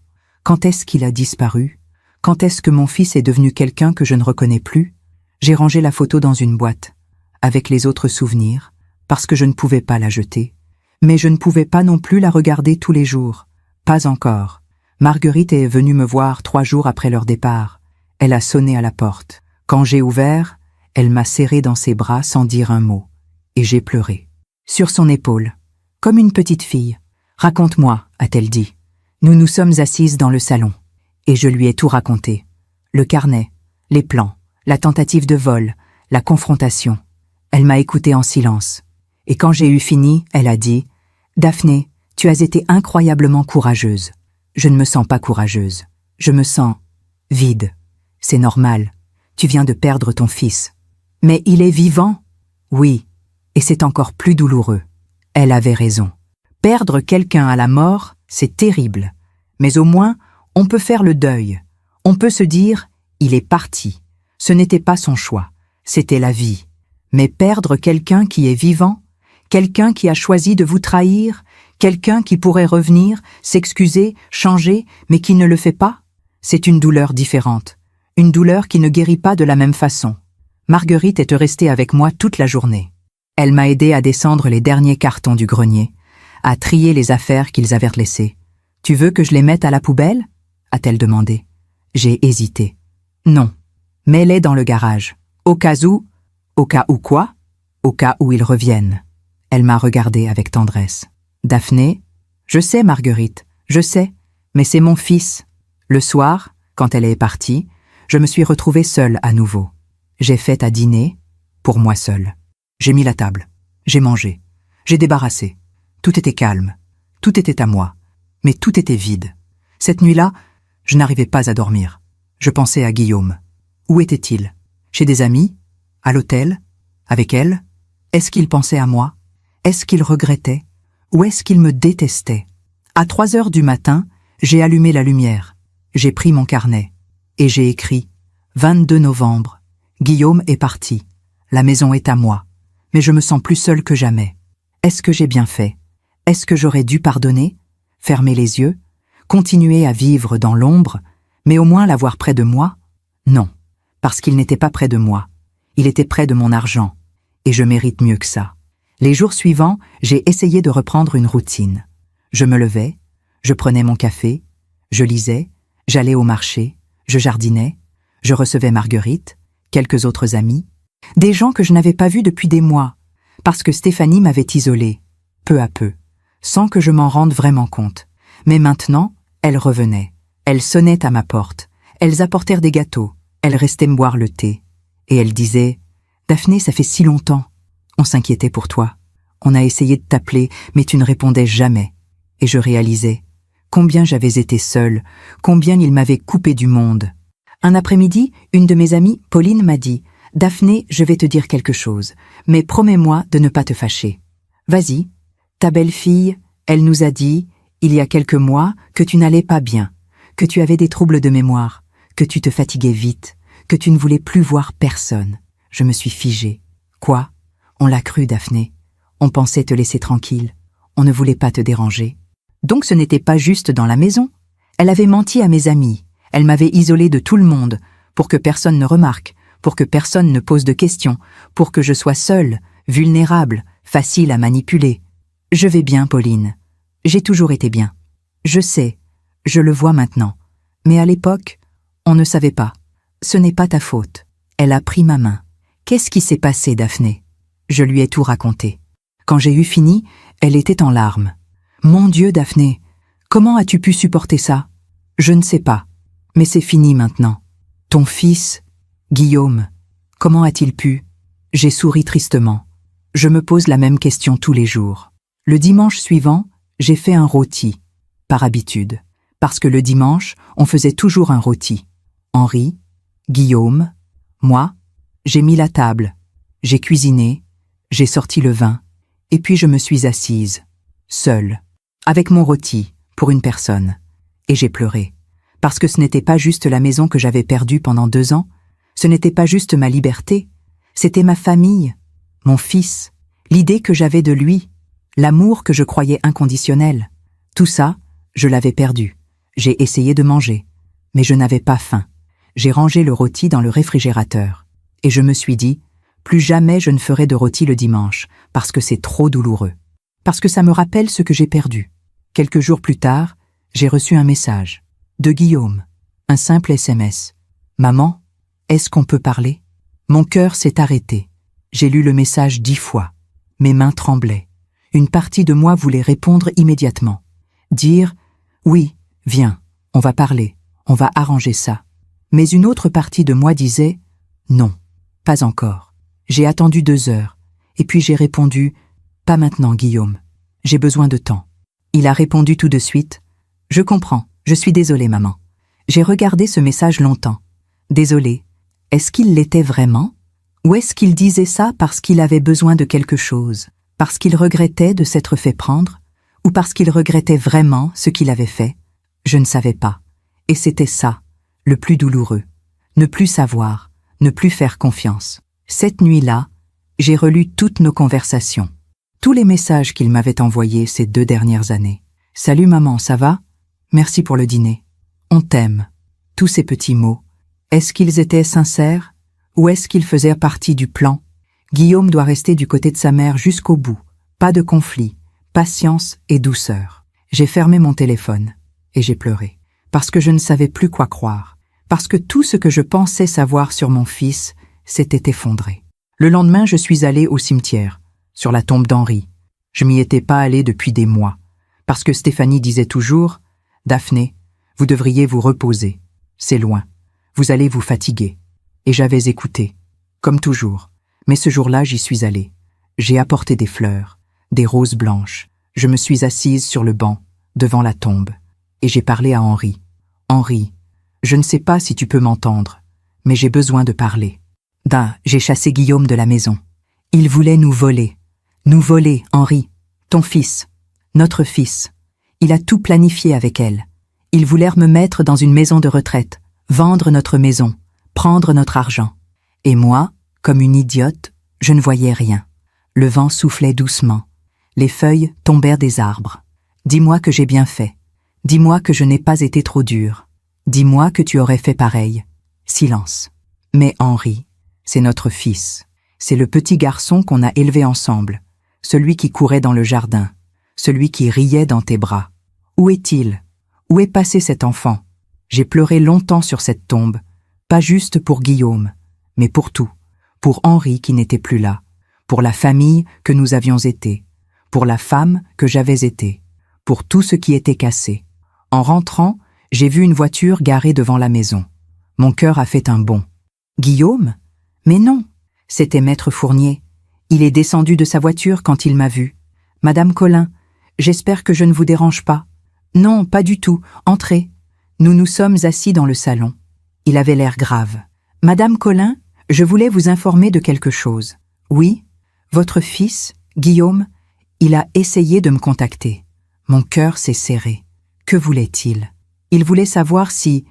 Quand est-ce qu'il a disparu? Quand est-ce que mon fils est devenu quelqu'un que je ne reconnais plus? J'ai rangé la photo dans une boîte, avec les autres souvenirs, parce que je ne pouvais pas la jeter. Mais je ne pouvais pas non plus la regarder tous les jours. Pas encore. Marguerite est venue me voir 3 jours après leur départ. Elle a sonné à la porte. Quand j'ai ouvert, elle m'a serré dans ses bras sans dire un mot. Et j'ai pleuré. Sur son épaule, comme une petite fille. « Raconte-moi », a-t-elle dit. Nous nous sommes assises dans le salon. Et je lui ai tout raconté. Le carnet, les plans, la tentative de vol, la confrontation. Elle m'a écoutée en silence. Et quand j'ai eu fini, elle a dit « Daphné, tu as été incroyablement courageuse. Je ne me sens pas courageuse. Je me sens vide. C'est normal. Tu viens de perdre ton fils. Mais il est vivant. Oui. Et c'est encore plus douloureux. Elle avait raison. Perdre quelqu'un à la mort, c'est terrible. Mais au moins, on peut faire le deuil. On peut se dire « il est parti ». Ce n'était pas son choix. C'était la vie. Mais perdre quelqu'un qui est vivant, quelqu'un qui a choisi de vous trahir, quelqu'un qui pourrait revenir, s'excuser, changer, mais qui ne le fait pas, c'est une douleur différente. Une douleur qui ne guérit pas de la même façon. Marguerite est restée avec moi toute la journée. Elle m'a aidé à descendre les derniers cartons du grenier, à trier les affaires qu'ils avaient laissées. « Tu veux que je les mette à la poubelle ?» a-t-elle demandé. J'ai hésité. « Non. Mets-les dans le garage. Au cas où… » « Au cas où quoi ? Au cas où ils reviennent. » Elle m'a regardée avec tendresse. « Daphné, je sais, Marguerite, je sais, mais c'est mon fils. » Le soir, quand elle est partie, je me suis retrouvée seule à nouveau. J'ai fait à dîner, pour moi seule. J'ai mis la table, j'ai mangé, j'ai débarrassé. Tout était calme, tout était à moi, mais tout était vide. Cette nuit-là, je n'arrivais pas à dormir. Je pensais à Guillaume. Où était-il? Chez des amis? À l'hôtel? Avec elle? Est-ce qu'il pensait à moi? Est-ce qu'il regrettait? Ou est-ce qu'il me détestait? À 3 heures du matin, j'ai allumé la lumière. J'ai pris mon carnet. Et j'ai écrit « 22 novembre. Guillaume est parti. La maison est à moi. Mais je me sens plus seule que jamais. Est-ce que j'ai bien fait? Est-ce que j'aurais dû pardonner? Fermer les yeux? Continuer à vivre dans l'ombre, mais au moins l'avoir près de moi? Non, parce qu'il n'était pas près de moi. Il était près de mon argent. Et je mérite mieux que ça. Les jours suivants, j'ai essayé de reprendre une routine. Je me levais, je prenais mon café, je lisais, j'allais au marché, je jardinais, je recevais Marguerite, quelques autres amis, des gens que je n'avais pas vus depuis des mois, parce que Stéphanie m'avait isolée, peu à peu, sans que je m'en rende vraiment compte. Mais maintenant, elles revenaient, elles sonnaient à ma porte, elles apportèrent des gâteaux, elles restaient me boire le thé. Et elles disaient « Daphné, ça fait si longtemps. On s'inquiétait pour toi. On a essayé de t'appeler, mais tu ne répondais jamais. » Et je réalisais combien j'avais été seule, combien il m'avait coupé du monde. Un après-midi, une de mes amies, Pauline, m'a dit « Daphné, je vais te dire quelque chose, mais promets-moi de ne pas te fâcher. Vas-y, ta belle-fille, elle nous a dit, il y a quelques mois, que tu n'allais pas bien, que tu avais des troubles de mémoire, que tu te fatiguais vite, que tu ne voulais plus voir personne. » Je me suis figée. Quoi? On l'a cru, Daphné. On pensait te laisser tranquille. On ne voulait pas te déranger. Donc ce n'était pas juste dans la maison. Elle avait menti à mes amis. Elle m'avait isolée de tout le monde, pour que personne ne remarque, pour que personne ne pose de questions, pour que je sois seule, vulnérable, facile à manipuler. Je vais bien, Pauline. J'ai toujours été bien. Je sais, je le vois maintenant. Mais à l'époque, on ne savait pas. Ce n'est pas ta faute. Elle a pris ma main. Qu'est-ce qui s'est passé, Daphné? Je lui ai tout raconté. Quand j'ai eu fini, elle était en larmes. Mon Dieu, Daphné, comment as-tu pu supporter ça? Je ne sais pas. Mais c'est fini maintenant. Ton fils, Guillaume, comment a-t-il pu? J'ai souri tristement. Je me pose la même question tous les jours. Le dimanche suivant, j'ai fait un rôti, par habitude, parce que le dimanche, on faisait toujours un rôti. Henri, Guillaume, moi, j'ai mis la table, j'ai cuisiné, j'ai sorti le vin, et puis je me suis assise, seule, avec mon rôti, pour une personne, et j'ai pleuré, parce que ce n'était pas juste la maison que j'avais perdue pendant 2 ans, ce n'était pas juste ma liberté, c'était ma famille, mon fils, l'idée que j'avais de lui, l'amour que je croyais inconditionnel. Tout ça, je l'avais perdu. J'ai essayé de manger, mais je n'avais pas faim. J'ai rangé le rôti dans le réfrigérateur. Et je me suis dit, plus jamais je ne ferai de rôti le dimanche, parce que c'est trop douloureux. Parce que ça me rappelle ce que j'ai perdu. Quelques jours plus tard, j'ai reçu un message. De Guillaume. Un simple SMS. Maman, est-ce qu'on peut parler? Mon cœur s'est arrêté. J'ai lu le message 10 fois. Mes mains tremblaient. Une partie de moi voulait répondre immédiatement. Dire « Oui, viens, on va parler, on va arranger ça ». Mais une autre partie de moi disait « Non, pas encore ». J'ai attendu 2 heures, et puis j'ai répondu « Pas maintenant, Guillaume, j'ai besoin de temps ». Il a répondu tout de suite « Je comprends, je suis désolée, maman ». J'ai regardé ce message longtemps. Désolée, est-ce qu'il l'était vraiment? Ou est-ce qu'il disait ça parce qu'il avait besoin de quelque chose? Parce qu'il regrettait de s'être fait prendre? Ou parce qu'il regrettait vraiment ce qu'il avait fait? Je ne savais pas. Et c'était ça, le plus douloureux. Ne plus savoir, ne plus faire confiance. Cette nuit-là, j'ai relu toutes nos conversations. Tous les messages qu'il m'avait envoyés ces 2 dernières années. « Salut maman, ça va? Merci pour le dîner. On t'aime. » Tous ces petits mots. Est-ce qu'ils étaient sincères? Ou est-ce qu'ils faisaient partie du plan? Guillaume doit rester du côté de sa mère jusqu'au bout. Pas de conflit, patience et douceur. J'ai fermé mon téléphone et j'ai pleuré. Parce que je ne savais plus quoi croire. Parce que tout ce que je pensais savoir sur mon fils s'était effondré. Le lendemain, je suis allée au cimetière, sur la tombe d'Henri. Je m'y étais pas allée depuis des mois. Parce que Stéphanie disait toujours « Daphné, vous devriez vous reposer. C'est loin. Vous allez vous fatiguer. » Et j'avais écouté, comme toujours. Mais ce jour-là, j'y suis allée. J'ai apporté des fleurs, des roses blanches. Je me suis assise sur le banc, devant la tombe. Et j'ai parlé à Henri. « Henri, je ne sais pas si tu peux m'entendre, mais j'ai besoin de parler. » J'ai chassé Guillaume de la maison. Il voulait nous voler. Nous voler, Henri. Ton fils. Notre fils. Il a tout planifié avec elle. Il voulait me mettre dans une maison de retraite, vendre notre maison, prendre notre argent. Et moi, comme une idiote, je ne voyais rien. Le vent soufflait doucement. Les feuilles tombèrent des arbres. Dis-moi que j'ai bien fait. Dis-moi que je n'ai pas été trop dure. Dis-moi que tu aurais fait pareil. Silence. Mais Henri, c'est notre fils. C'est le petit garçon qu'on a élevé ensemble. Celui qui courait dans le jardin. Celui qui riait dans tes bras. Où est-il? Où est passé cet enfant? J'ai pleuré longtemps sur cette tombe. Pas juste pour Guillaume, mais pour tout. Pour Henri qui n'était plus là. Pour la famille que nous avions été. Pour la femme que j'avais été. Pour tout ce qui était cassé. En rentrant, j'ai vu une voiture garée devant la maison. Mon cœur a fait un bond. Guillaume? Mais non, c'était Maître Fournier. Il est descendu de sa voiture quand il m'a vu. Madame Colin, j'espère que je ne vous dérange pas. Non, pas du tout, entrez. Nous nous sommes assis dans le salon. Il avait l'air grave. Madame Colin, je voulais vous informer de quelque chose. Oui, votre fils, Guillaume, il a essayé de me contacter. Mon cœur s'est serré. Que voulait-il? Il voulait savoir si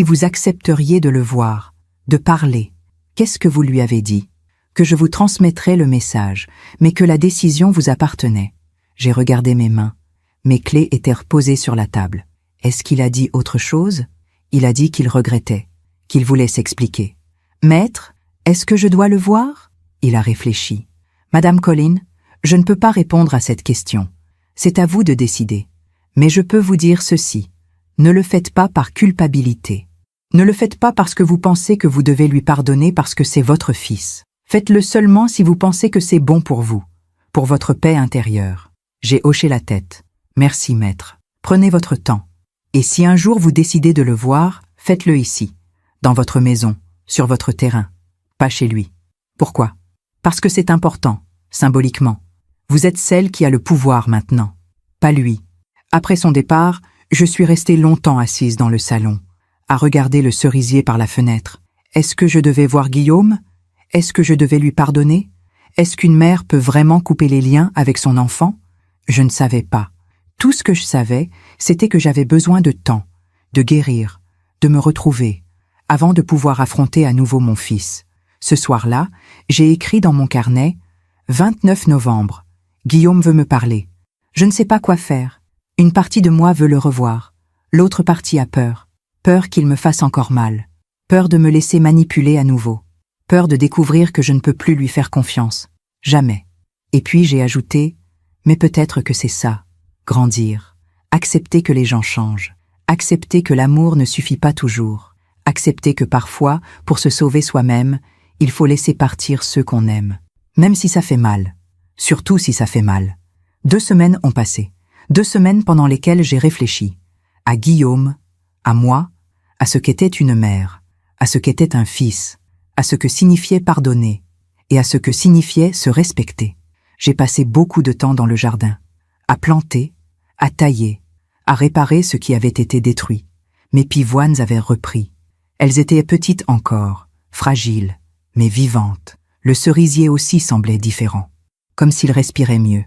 vous accepteriez de le voir, de parler. Qu'est-ce que vous lui avez dit? Que je vous transmettrais le message, mais que la décision vous appartenait. J'ai regardé mes mains. Mes clés étaient reposées sur la table. Est-ce qu'il a dit autre chose? Il a dit qu'il regrettait, qu'il voulait s'expliquer. Maître, est-ce que je dois le voir? Il a réfléchi. Madame Colin, je ne peux pas répondre à cette question. C'est à vous de décider. Mais je peux vous dire ceci. Ne le faites pas par culpabilité. Ne le faites pas parce que vous pensez que vous devez lui pardonner parce que c'est votre fils. Faites-le seulement si vous pensez que c'est bon pour vous, pour votre paix intérieure. J'ai hoché la tête. Merci, maître. Prenez votre temps. Et si un jour vous décidez de le voir, faites-le ici, dans votre maison, sur votre terrain, pas chez lui. Pourquoi? Parce que c'est important, symboliquement. Vous êtes celle qui a le pouvoir maintenant, pas lui. Après son départ, je suis restée longtemps assise dans le salon, à regarder le cerisier par la fenêtre. Est-ce que je devais voir Guillaume? Est-ce que je devais lui pardonner? Est-ce qu'une mère peut vraiment couper les liens avec son enfant? Je ne savais pas. Tout ce que je savais, c'était que j'avais besoin de temps, de guérir, de me retrouver, avant de pouvoir affronter à nouveau mon fils. Ce soir-là, j'ai écrit dans mon carnet « 29 novembre. Guillaume veut me parler. Je ne sais pas quoi faire. Une partie de moi veut le revoir. L'autre partie a peur. Peur qu'il me fasse encore mal. Peur de me laisser manipuler à nouveau. Peur de découvrir que je ne peux plus lui faire confiance. Jamais. » Et puis j'ai ajouté « Mais peut-être que c'est ça. Grandir. Accepter que les gens changent. Accepter que l'amour ne suffit pas toujours. Accepter que parfois, pour se sauver soi-même, il faut laisser partir ceux qu'on aime. Même si ça fait mal. Surtout si ça fait mal. 2 semaines ont passé. 2 semaines pendant lesquelles j'ai réfléchi. À Guillaume, à moi, à ce qu'était une mère, à ce qu'était un fils, à ce que signifiait pardonner, et à ce que signifiait se respecter. J'ai passé beaucoup de temps dans le jardin, à planter, à tailler, à réparer ce qui avait été détruit. Mes pivoines avaient repris. Elles étaient petites encore, fragiles, mais vivantes. Le cerisier aussi semblait différent, comme s'il respirait mieux,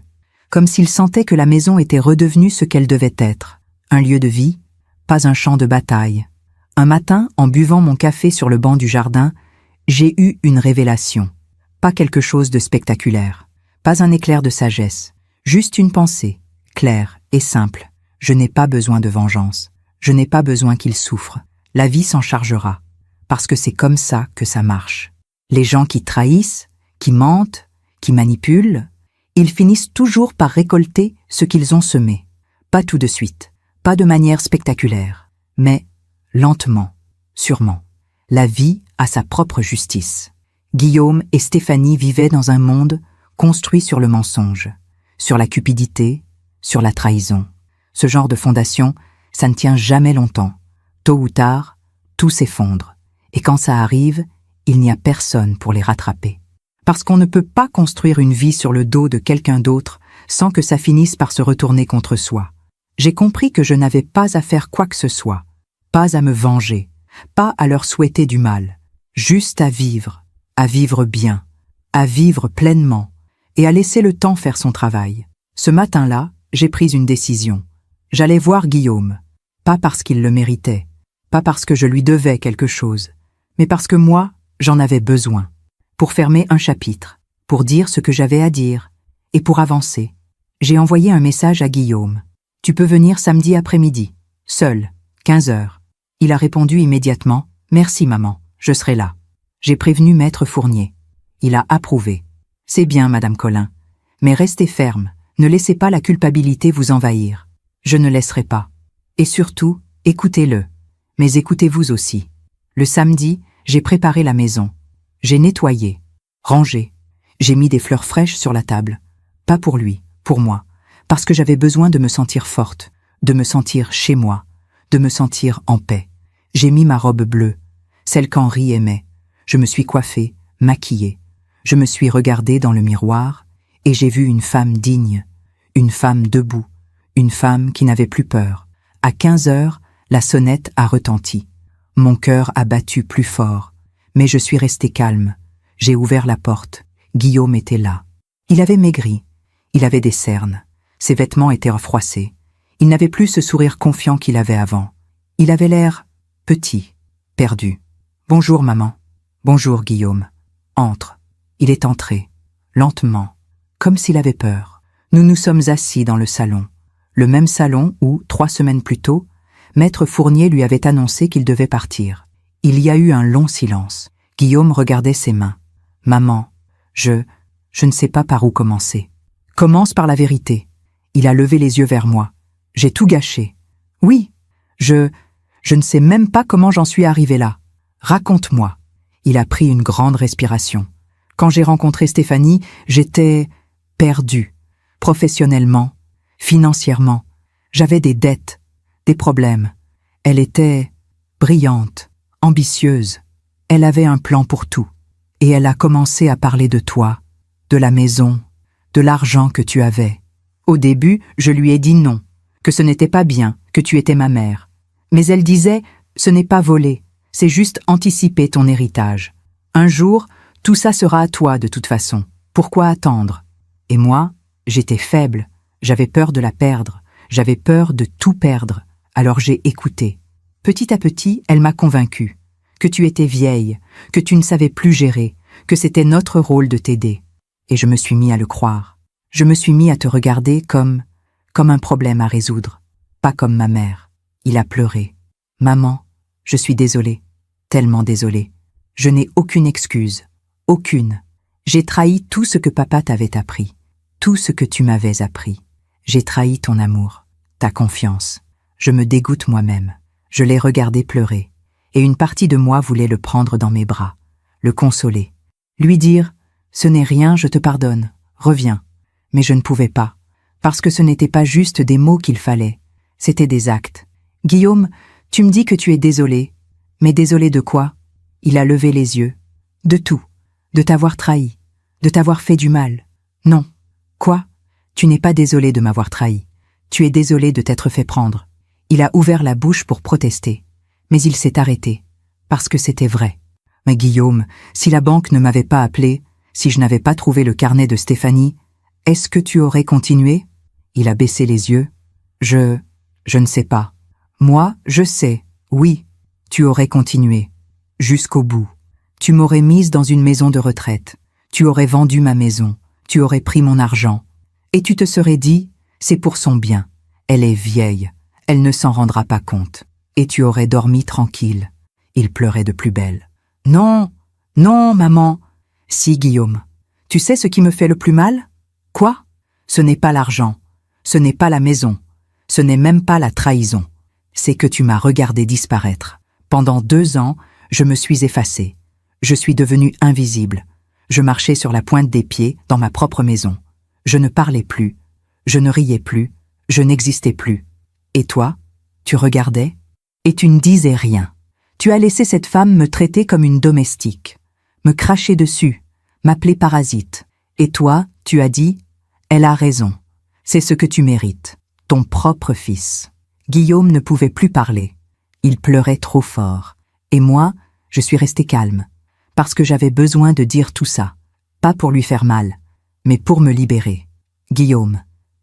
comme s'il sentait que la maison était redevenue ce qu'elle devait être, un lieu de vie, pas un champ de bataille. Un matin, en buvant mon café sur le banc du jardin, j'ai eu une révélation. Pas quelque chose de spectaculaire, pas un éclair de sagesse, juste une pensée, claire et simple. Je n'ai pas besoin de vengeance, je n'ai pas besoin qu'il souffre. La vie s'en chargera, parce que c'est comme ça que ça marche. Les gens qui trahissent, qui mentent, qui manipulent, ils finissent toujours par récolter ce qu'ils ont semé. Pas tout de suite, pas de manière spectaculaire, mais lentement, sûrement. La vie a sa propre justice. Guillaume et Stéphanie vivaient dans un monde construit sur le mensonge, sur la cupidité, sur la trahison. Ce genre de fondation, ça ne tient jamais longtemps. Tôt ou tard, tout s'effondre. Et quand ça arrive, il n'y a personne pour les rattraper. Parce qu'on ne peut pas construire une vie sur le dos de quelqu'un d'autre sans que ça finisse par se retourner contre soi. J'ai compris que je n'avais pas à faire quoi que ce soit, pas à me venger, pas à leur souhaiter du mal, juste à vivre bien, à vivre pleinement et à laisser le temps faire son travail. Ce matin-là, j'ai pris une décision. J'allais voir Guillaume, pas parce qu'il le méritait, pas parce que je lui devais quelque chose, mais parce que moi, j'en avais besoin, pour fermer un chapitre, pour dire ce que j'avais à dire, et pour avancer. J'ai envoyé un message à Guillaume. « Tu peux venir samedi après-midi, seul, 15 heures. » Il a répondu immédiatement « Merci maman, je serai là. » J'ai prévenu Maître Fournier. Il a approuvé. « C'est bien, Madame Collin, mais restez ferme, ne laissez pas la culpabilité vous envahir. Je ne laisserai pas. Et surtout, écoutez-le. Mais écoutez-vous aussi. Le samedi, j'ai préparé la maison. J'ai nettoyé, rangé. J'ai mis des fleurs fraîches sur la table. Pas pour lui, pour moi. Parce que j'avais besoin de me sentir forte, de me sentir chez moi, de me sentir en paix. J'ai mis ma robe bleue, celle qu'Henri aimait. Je me suis coiffée, maquillée. Je me suis regardée dans le miroir et j'ai vu une femme digne, une femme debout, une femme qui n'avait plus peur. À 15 heures, la sonnette a retenti. Mon cœur a battu plus fort, mais je suis restée calme. J'ai ouvert la porte. Guillaume était là. Il avait maigri. Il avait des cernes. Ses vêtements étaient refroissés. Il n'avait plus ce sourire confiant qu'il avait avant. Il avait l'air petit, perdu. « Bonjour, maman. »« Bonjour, Guillaume. »« Entre. » Il est entré, lentement, comme s'il avait peur. Nous nous sommes assis dans le salon. Le même salon où, 3 semaines plus tôt, Maître Fournier lui avait annoncé qu'il devait partir. Il y a eu un long silence. Guillaume regardait ses mains. « Maman, je ne sais pas par où commencer. »« Commence par la vérité. » Il a levé les yeux vers moi. J'ai tout gâché. Oui, je ne sais même pas comment j'en suis arrivé là. Raconte-moi. Il a pris une grande respiration. Quand j'ai rencontré Stéphanie, j'étais perdue. Professionnellement, financièrement. J'avais des dettes, des problèmes. Elle était brillante, ambitieuse. Elle avait un plan pour tout. Et elle a commencé à parler de toi, de la maison, de l'argent que tu avais. Au début, je lui ai dit non, que ce n'était pas bien, que tu étais ma mère. Mais elle disait, ce n'est pas voler, c'est juste anticiper ton héritage. Un jour, tout ça sera à toi de toute façon. Pourquoi attendre? Et moi, j'étais faible, j'avais peur de la perdre, j'avais peur de tout perdre, alors j'ai écouté. Petit à petit, elle m'a convaincue que tu étais vieille, que tu ne savais plus gérer, que c'était notre rôle de t'aider. Et je me suis mis à le croire. Je me suis mis à te regarder comme un problème à résoudre, pas comme ma mère. Il a pleuré. Maman, je suis désolée, tellement désolée. Je n'ai aucune excuse, aucune. J'ai trahi tout ce que papa t'avait appris, tout ce que tu m'avais appris. J'ai trahi ton amour, ta confiance. Je me dégoûte moi-même. Je l'ai regardé pleurer, et une partie de moi voulait le prendre dans mes bras, le consoler, lui dire « Ce n'est rien, je te pardonne, reviens ». Mais je ne pouvais pas, parce que ce n'était pas juste des mots qu'il fallait, c'était des actes. « Guillaume, tu me dis que tu es désolé, mais désolé de quoi ?» Il a levé les yeux. « De tout, de t'avoir trahi, de t'avoir fait du mal. »« Non. »« Quoi ? Tu n'es pas désolé de m'avoir trahi. Tu es désolé de t'être fait prendre. » Il a ouvert la bouche pour protester, mais il s'est arrêté, parce que c'était vrai. « Mais Guillaume, si la banque ne m'avait pas appelé, si je n'avais pas trouvé le carnet de Stéphanie, est-ce que tu aurais continué ?» Il a baissé les yeux. « Je ne sais pas. Moi, je sais, oui, tu aurais continué. Jusqu'au bout. Tu m'aurais mise dans une maison de retraite. Tu aurais vendu ma maison. Tu aurais pris mon argent. Et tu te serais dit, c'est pour son bien. Elle est vieille. Elle ne s'en rendra pas compte. Et tu aurais dormi tranquille. » Il pleurait de plus belle. « Non, non, maman. »« Si, Guillaume. Tu sais ce qui me fait le plus mal ? Quoi ? Ce n'est pas l'argent. Ce n'est pas la maison. Ce n'est même pas la trahison. C'est que tu m'as regardé disparaître. Pendant 2 ans, je me suis effacée. Je suis devenue invisible. Je marchais sur la pointe des pieds dans ma propre maison. Je ne parlais plus. Je ne riais plus. Je n'existais plus. Et toi, tu regardais et tu ne disais rien. Tu as laissé cette femme me traiter comme une domestique, me cracher dessus, m'appeler parasite. Et toi, tu as dit, elle a raison. C'est ce que tu mérites, ton propre fils. » Guillaume ne pouvait plus parler. Il pleurait trop fort. Et moi, je suis restée calme, parce que j'avais besoin de dire tout ça, pas pour lui faire mal, mais pour me libérer. « Guillaume,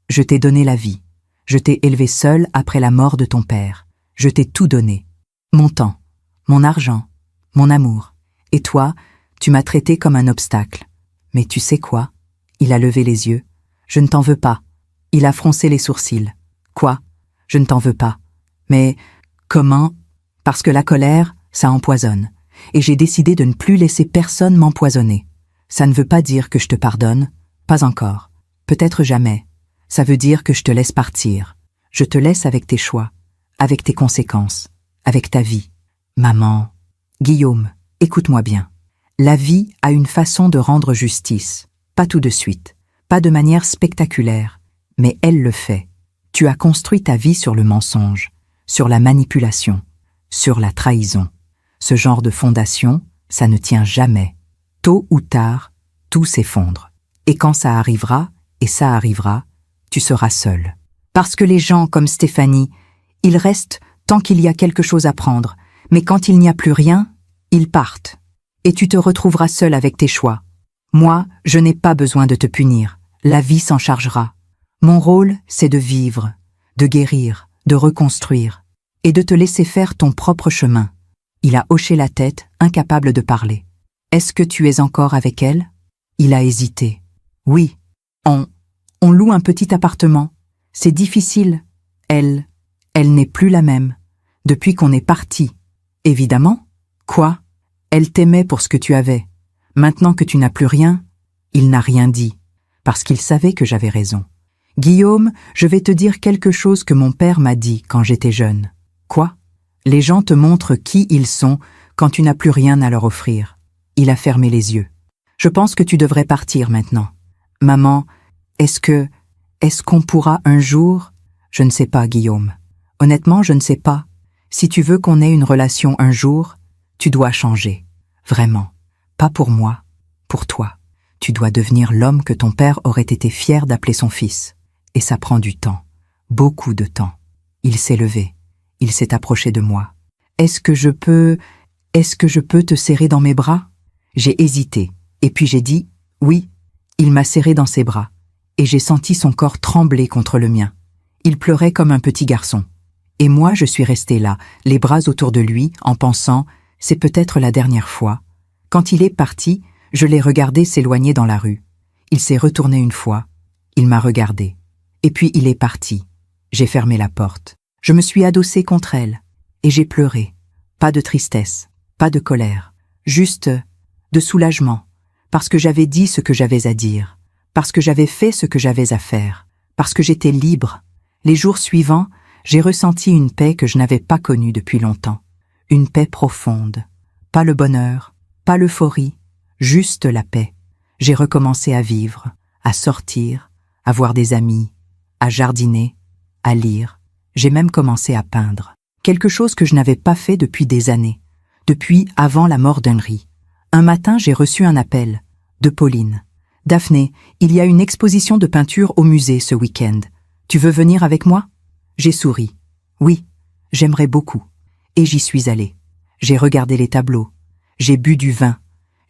je t'ai donné la vie. Je t'ai élevé seul après la mort de ton père. Je t'ai tout donné. Mon temps, mon argent, mon amour. Et toi, tu m'as traité comme un obstacle. Mais tu sais quoi ? » Il a levé les yeux. « Je ne t'en veux pas. » Il a froncé les sourcils. « Quoi ? Je ne t'en veux pas. Mais comment ? Parce que la colère, ça empoisonne. Et j'ai décidé de ne plus laisser personne m'empoisonner. Ça ne veut pas dire que je te pardonne. Pas encore. Peut-être jamais. Ça veut dire que je te laisse partir. Je te laisse avec tes choix, avec tes conséquences, avec ta vie. Maman, Guillaume, écoute-moi bien. La vie a une façon de rendre justice. Pas tout de suite, pas de manière spectaculaire, mais elle le fait. Tu as construit ta vie sur le mensonge, sur la manipulation, sur la trahison. Ce genre de fondation, ça ne tient jamais. Tôt ou tard, tout s'effondre. Et quand ça arrivera, et ça arrivera, tu seras seul. Parce que les gens comme Stéphanie, ils restent tant qu'il y a quelque chose à prendre, mais quand il n'y a plus rien, ils partent. Et tu te retrouveras seul avec tes choix. Moi, je n'ai pas besoin de te punir. La vie s'en chargera. Mon rôle, c'est de vivre, de guérir, de reconstruire, et de te laisser faire ton propre chemin. Il a hoché la tête, incapable de parler. Est-ce que tu es encore avec elle ? Il a hésité. Oui. On loue un petit appartement. C'est difficile. Elle n'est plus la même. Depuis qu'on est parti. Évidemment. Quoi ? Elle t'aimait pour ce que tu avais. Maintenant que tu n'as plus rien, il n'a rien dit, parce qu'il savait que j'avais raison. Guillaume, je vais te dire quelque chose que mon père m'a dit quand j'étais jeune. Quoi? Les gens te montrent qui ils sont quand tu n'as plus rien à leur offrir. Il a fermé les yeux. Je pense que tu devrais partir maintenant. Maman, est-ce qu'on pourra un jour? Je ne sais pas, Guillaume. Honnêtement, je ne sais pas. Si tu veux qu'on ait une relation un jour, tu dois changer. Vraiment. Pas pour moi, pour toi. Tu dois devenir l'homme que ton père aurait été fier d'appeler son fils. Et ça prend du temps. Beaucoup de temps. Il s'est levé. Il s'est approché de moi. Est-ce que je peux te serrer dans mes bras? J'ai hésité. Et puis j'ai dit, oui. Il m'a serré dans ses bras. Et j'ai senti son corps trembler contre le mien. Il pleurait comme un petit garçon. Et moi, je suis restée là, les bras autour de lui, en pensant, c'est peut-être la dernière fois. Quand il est parti, je l'ai regardé s'éloigner dans la rue. Il s'est retourné une fois. Il m'a regardé. Et puis il est parti. J'ai fermé la porte. Je me suis adossée contre elle. Et j'ai pleuré. Pas de tristesse, pas de colère. Juste de soulagement. Parce que j'avais dit ce que j'avais à dire. Parce que j'avais fait ce que j'avais à faire. Parce que j'étais libre. Les jours suivants, j'ai ressenti une paix que je n'avais pas connue depuis longtemps. Une paix profonde. Pas le bonheur, pas l'euphorie, juste la paix. J'ai recommencé à vivre, à sortir, à voir des amis, à jardiner, à lire. J'ai même commencé à peindre. Quelque chose que je n'avais pas fait depuis des années. Depuis avant la mort d'Henry. Un matin, j'ai reçu un appel. De Pauline. Daphné, il y a une exposition de peinture au musée ce week-end. Tu veux venir avec moi? J'ai souri. Oui, j'aimerais beaucoup. Et j'y suis allée. J'ai regardé les tableaux. J'ai bu du vin.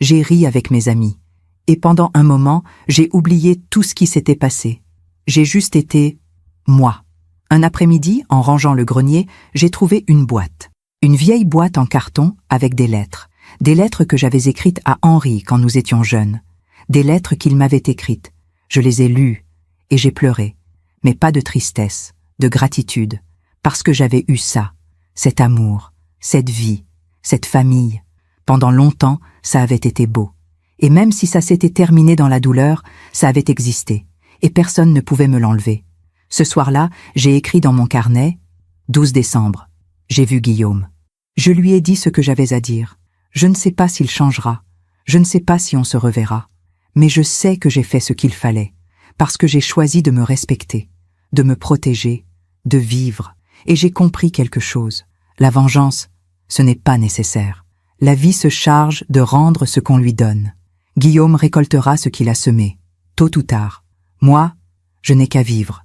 J'ai ri avec mes amis. Et pendant un moment, j'ai oublié tout ce qui s'était passé. J'ai juste été moi. Un après-midi, en rangeant le grenier, j'ai trouvé une boîte. Une vieille boîte en carton avec des lettres. Des lettres que j'avais écrites à Henri quand nous étions jeunes. Des lettres qu'il m'avait écrites. Je les ai lues et j'ai pleuré. Mais pas de tristesse, de gratitude. Parce que j'avais eu ça, cet amour, cette vie, cette famille. Pendant longtemps, ça avait été beau. Et même si ça s'était terminé dans la douleur, ça avait existé. Et personne ne pouvait me l'enlever. Ce soir-là, j'ai écrit dans mon carnet « 12 décembre ». J'ai vu Guillaume. Je lui ai dit ce que j'avais à dire. Je ne sais pas s'il changera. Je ne sais pas si on se reverra. Mais je sais que j'ai fait ce qu'il fallait. Parce que j'ai choisi de me respecter, de me protéger, de vivre. Et j'ai compris quelque chose. La vengeance, ce n'est pas nécessaire. La vie se charge de rendre ce qu'on lui donne. Guillaume récoltera ce qu'il a semé, tôt ou tard. Moi, je n'ai qu'à vivre.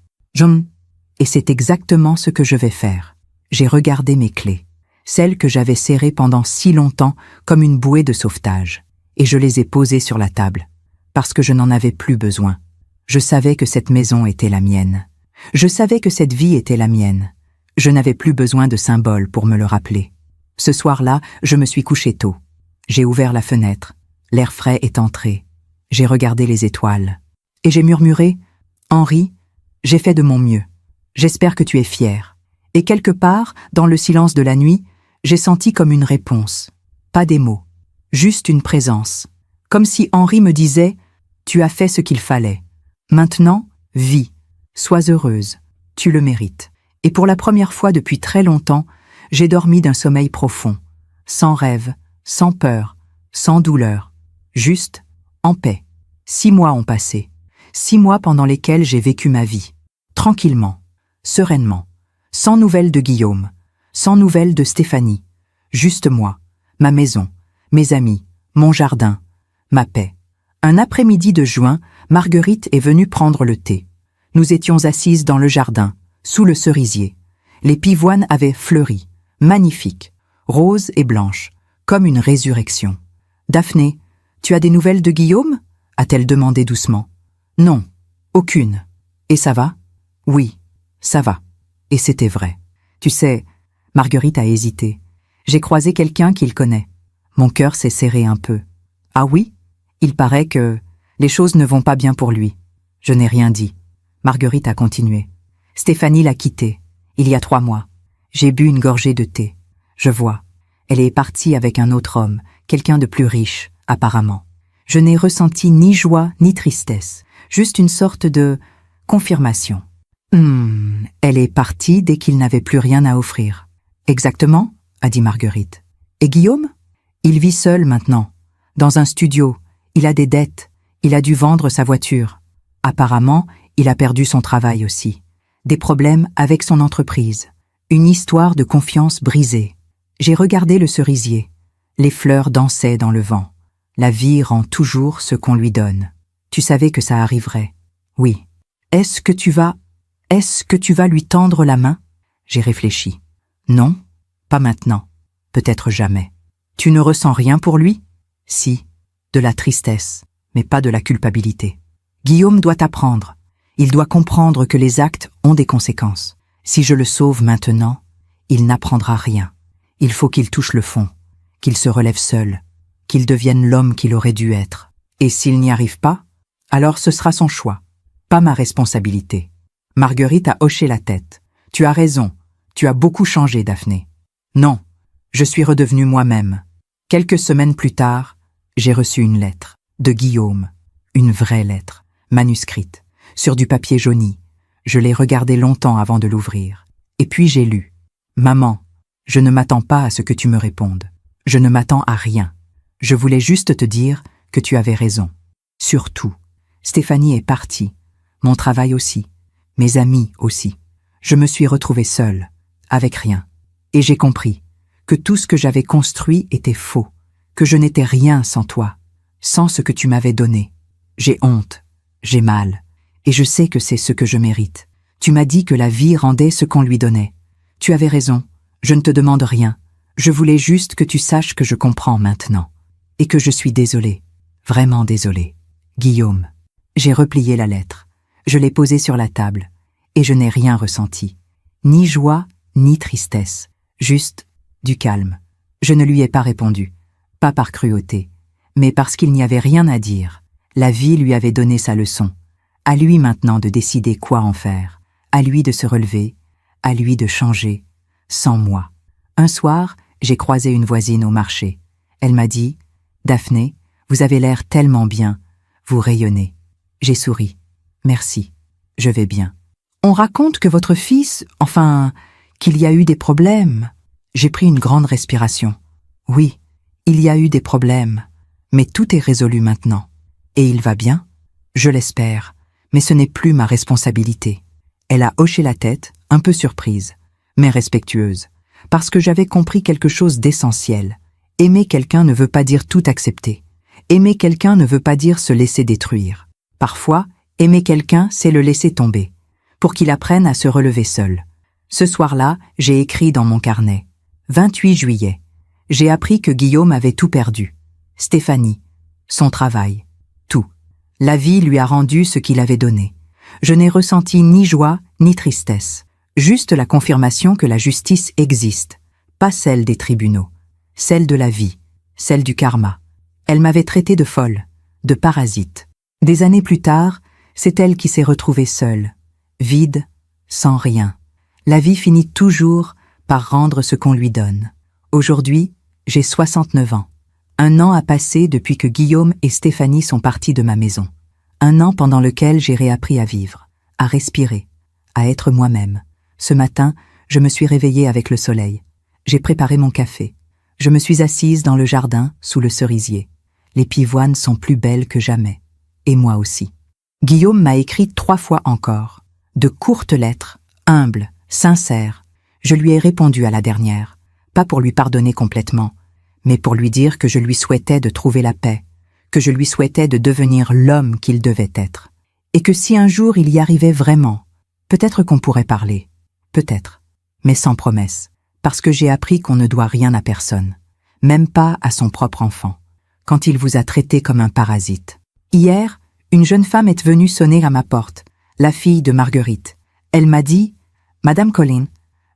Et c'est exactement ce que je vais faire. J'ai regardé mes clés, celles que j'avais serrées pendant si longtemps comme une bouée de sauvetage, et je les ai posées sur la table, parce que je n'en avais plus besoin. Je savais que cette maison était la mienne. Je savais que cette vie était la mienne. Je n'avais plus besoin de symboles pour me le rappeler. Ce soir-là, je me suis couché tôt. J'ai ouvert la fenêtre. L'air frais est entré. J'ai regardé les étoiles. Et j'ai murmuré « Henri, j'ai fait de mon mieux. J'espère que tu es fier. » Et quelque part, dans le silence de la nuit, j'ai senti comme une réponse. Pas des mots, juste une présence. Comme si Henri me disait « Tu as fait ce qu'il fallait. Maintenant, vis. Sois heureuse. Tu le mérites. » Et pour la première fois depuis très longtemps, j'ai dormi d'un sommeil profond, sans rêve, sans peur, sans douleur, juste en paix. 6 mois ont passé. 6 mois pendant lesquels j'ai vécu ma vie, tranquillement, sereinement, sans nouvelles de Guillaume, sans nouvelles de Stéphanie, juste moi, ma maison, mes amis, mon jardin, ma paix. Un après-midi de juin, Marguerite est venue prendre le thé. Nous étions assises dans le jardin, sous le cerisier. Les pivoines avaient fleuri, magnifiques, roses et blanches, comme une résurrection. « Daphné, tu as des nouvelles de Guillaume ?» a-t-elle demandé doucement. « Non, aucune. Et ça va ?»« Oui, ça va. » Et c'était vrai. Tu sais, Marguerite a hésité. J'ai croisé quelqu'un qu'il connaît. Mon cœur s'est serré un peu. « Ah oui ? Il paraît que les choses ne vont pas bien pour lui. » Je n'ai rien dit. Marguerite a continué. « Stéphanie l'a quitté, il y a 3 mois. J'ai bu une gorgée de thé. Je vois. Elle est partie avec un autre homme, quelqu'un de plus riche, apparemment. Je n'ai ressenti ni joie ni tristesse, juste une sorte de Confirmation. Elle est partie dès qu'il n'avait plus rien à offrir. Exactement, a dit Marguerite. Et Guillaume? Il vit seul maintenant, dans un studio. Il a des dettes. Il a dû vendre sa voiture. Apparemment, il a perdu son travail aussi. Des problèmes avec son entreprise. Une histoire de confiance brisée. J'ai regardé le cerisier. Les fleurs dansaient dans le vent. La vie rend toujours ce qu'on lui donne. Tu savais que ça arriverait. Oui. Est-ce que tu vas lui tendre la main? J'ai réfléchi. Non, pas maintenant. Peut-être jamais. Tu ne ressens rien pour lui? Si, de la tristesse, mais pas de la culpabilité. Guillaume doit apprendre. Il doit comprendre que les actes ont des conséquences. Si je le sauve maintenant, il n'apprendra rien. Il faut qu'il touche le fond, qu'il se relève seul, qu'il devienne l'homme qu'il aurait dû être. Et s'il n'y arrive pas, alors ce sera son choix, pas ma responsabilité. Marguerite a hoché la tête. Tu as raison, tu as beaucoup changé, Daphné. Non, je suis redevenue moi-même. Quelques semaines plus tard, j'ai reçu une lettre, de Guillaume, une vraie lettre, manuscrite, sur du papier jauni. Je l'ai regardée longtemps avant de l'ouvrir. Et puis j'ai lu. Maman, je ne m'attends pas à ce que tu me répondes. Je ne m'attends à rien. Je voulais juste te dire que tu avais raison. Surtout, Stéphanie est partie. Mon travail aussi. Mes amis aussi. Je me suis retrouvée seule, avec rien. Et j'ai compris que tout ce que j'avais construit était faux, que je n'étais rien sans toi, sans ce que tu m'avais donné. J'ai honte, j'ai mal, et je sais que c'est ce que je mérite. Tu m'as dit que la vie rendait ce qu'on lui donnait. Tu avais raison, je ne te demande rien. Je voulais juste que tu saches que je comprends maintenant, et que je suis désolée, vraiment désolée. Guillaume. J'ai replié la lettre. Je l'ai posée sur la table, et je n'ai rien ressenti. Ni joie, ni tristesse. Juste du calme. Je ne lui ai pas répondu. Pas par cruauté, mais parce qu'il n'y avait rien à dire. La vie lui avait donné sa leçon. À lui maintenant de décider quoi en faire. À lui de se relever. À lui de changer. Sans moi. Un soir, j'ai croisé une voisine au marché. Elle m'a dit « Daphné, vous avez l'air tellement bien. Vous rayonnez. » J'ai souri. « Merci. Je vais bien. » On raconte que votre fils, qu'il y a eu des problèmes. J'ai pris une grande respiration. Oui, il y a eu des problèmes, mais tout est résolu maintenant. Et il va bien? Je l'espère, mais ce n'est plus ma responsabilité. Elle a hoché la tête, un peu surprise, mais respectueuse, parce que j'avais compris quelque chose d'essentiel. Aimer quelqu'un ne veut pas dire tout accepter. Aimer quelqu'un ne veut pas dire se laisser détruire. Parfois, aimer quelqu'un, c'est le laisser tomber, pour qu'il apprenne à se relever seul. Ce soir-là, j'ai écrit dans mon carnet. 28 juillet. J'ai appris que Guillaume avait tout perdu. Stéphanie, son travail, tout. La vie lui a rendu ce qu'il avait donné. Je n'ai ressenti ni joie ni tristesse, juste la confirmation que la justice existe, pas celle des tribunaux, celle de la vie, celle du karma. Elle m'avait traité de folle, de parasite. Des années plus tard, c'est elle qui s'est retrouvée seule, vide, sans rien. La vie finit toujours par rendre ce qu'on lui donne. Aujourd'hui, j'ai 69 ans. 1 an a passé depuis que Guillaume et Stéphanie sont partis de ma maison. 1 an pendant lequel j'ai réappris à vivre, à respirer, à être moi-même. Ce matin, je me suis réveillée avec le soleil. J'ai préparé mon café. Je me suis assise dans le jardin, sous le cerisier. Les pivoines sont plus belles que jamais. Et moi aussi. Guillaume m'a écrit 3 fois encore. De courtes lettres, humbles, sincères. Je lui ai répondu à la dernière, pas pour lui pardonner complètement, mais pour lui dire que je lui souhaitais de trouver la paix, que je lui souhaitais de devenir l'homme qu'il devait être, et que si un jour il y arrivait vraiment, peut-être qu'on pourrait parler, peut-être, mais sans promesse, parce que j'ai appris qu'on ne doit rien à personne, même pas à son propre enfant, quand il vous a traité comme un parasite. Hier, une jeune femme est venue sonner à ma porte, la fille de Marguerite. Elle m'a dit « Madame Colline,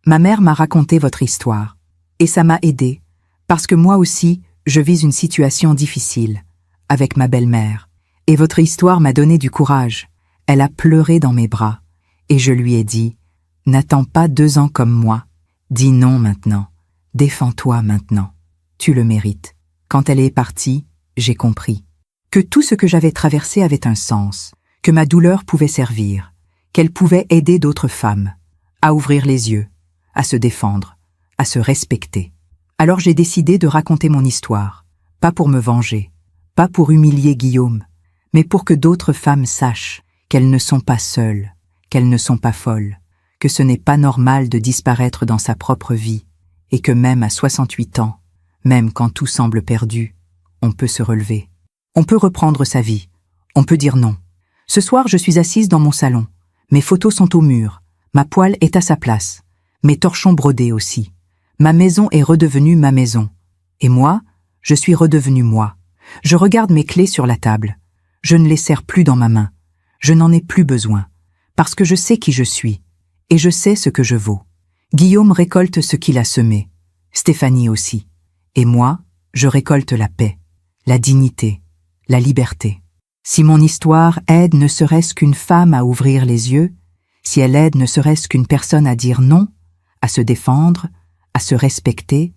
ma mère m'a raconté votre histoire, et ça m'a aidée, parce que moi aussi, je vis une situation difficile, avec ma belle-mère, et votre histoire m'a donné du courage. » Elle a pleuré dans mes bras, et je lui ai dit « N'attends pas 2 ans comme moi, dis non maintenant, défends-toi maintenant, tu le mérites. » Quand elle est partie, j'ai compris que tout ce que j'avais traversé avait un sens, que ma douleur pouvait servir, qu'elle pouvait aider d'autres femmes, à ouvrir les yeux, à se défendre, à se respecter. Alors j'ai décidé de raconter mon histoire, pas pour me venger, pas pour humilier Guillaume, mais pour que d'autres femmes sachent qu'elles ne sont pas seules, qu'elles ne sont pas folles, que ce n'est pas normal de disparaître dans sa propre vie, et que même à 68 ans, même quand tout semble perdu, on peut se relever. On peut reprendre sa vie, on peut dire non. Ce soir, je suis assise dans mon salon. Mes photos sont au mur, ma poêle est à sa place, mes torchons brodés aussi. Ma maison est redevenue ma maison. Et moi, je suis redevenue moi. Je regarde mes clés sur la table. Je ne les serre plus dans ma main. Je n'en ai plus besoin, parce que je sais qui je suis, et je sais ce que je vaux. Guillaume récolte ce qu'il a semé, Stéphanie aussi. Et moi, je récolte la paix, la dignité, la liberté. Si mon histoire aide ne serait-ce qu'une femme à ouvrir les yeux, si elle aide ne serait-ce qu'une personne à dire non, à se défendre, à se respecter,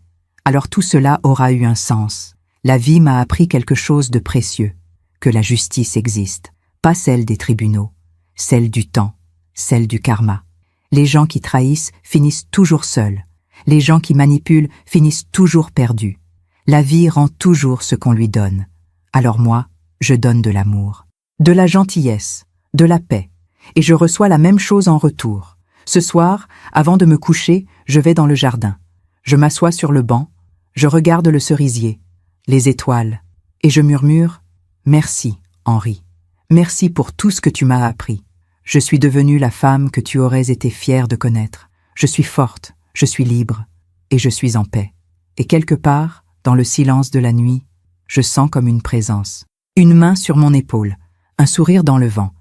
alors tout cela aura eu un sens. La vie m'a appris quelque chose de précieux, que la justice existe, pas celle des tribunaux, celle du temps, celle du karma. Les gens qui trahissent finissent toujours seuls, les gens qui manipulent finissent toujours perdus. La vie rend toujours ce qu'on lui donne. Alors moi, je donne de l'amour, de la gentillesse, de la paix, et je reçois la même chose en retour. Ce soir, avant de me coucher, je vais dans le jardin. Je m'assois sur le banc, je regarde le cerisier, les étoiles, et je murmure « Merci, Henri. Merci pour tout ce que tu m'as appris. Je suis devenue la femme que tu aurais été fière de connaître. Je suis forte, je suis libre, et je suis en paix. Et quelque part, dans le silence de la nuit, je sens comme une présence. Une main sur mon épaule, un sourire dans le vent,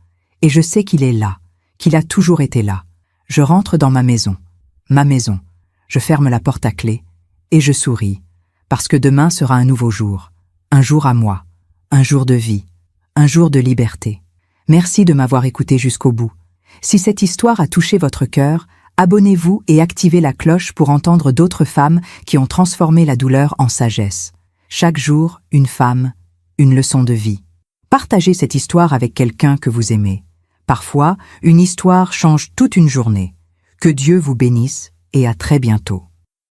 et je sais qu'il est là, qu'il a toujours été là. Je rentre dans ma maison, je ferme la porte à clé, et je souris, parce que demain sera un nouveau jour, un jour à moi, un jour de vie, un jour de liberté. Merci de m'avoir écouté jusqu'au bout. Si cette histoire a touché votre cœur, abonnez-vous et activez la cloche pour entendre d'autres femmes qui ont transformé la douleur en sagesse. Chaque jour, une femme, une leçon de vie. Partagez cette histoire avec quelqu'un que vous aimez. Parfois, une histoire change toute une journée. Que Dieu vous bénisse et à très bientôt.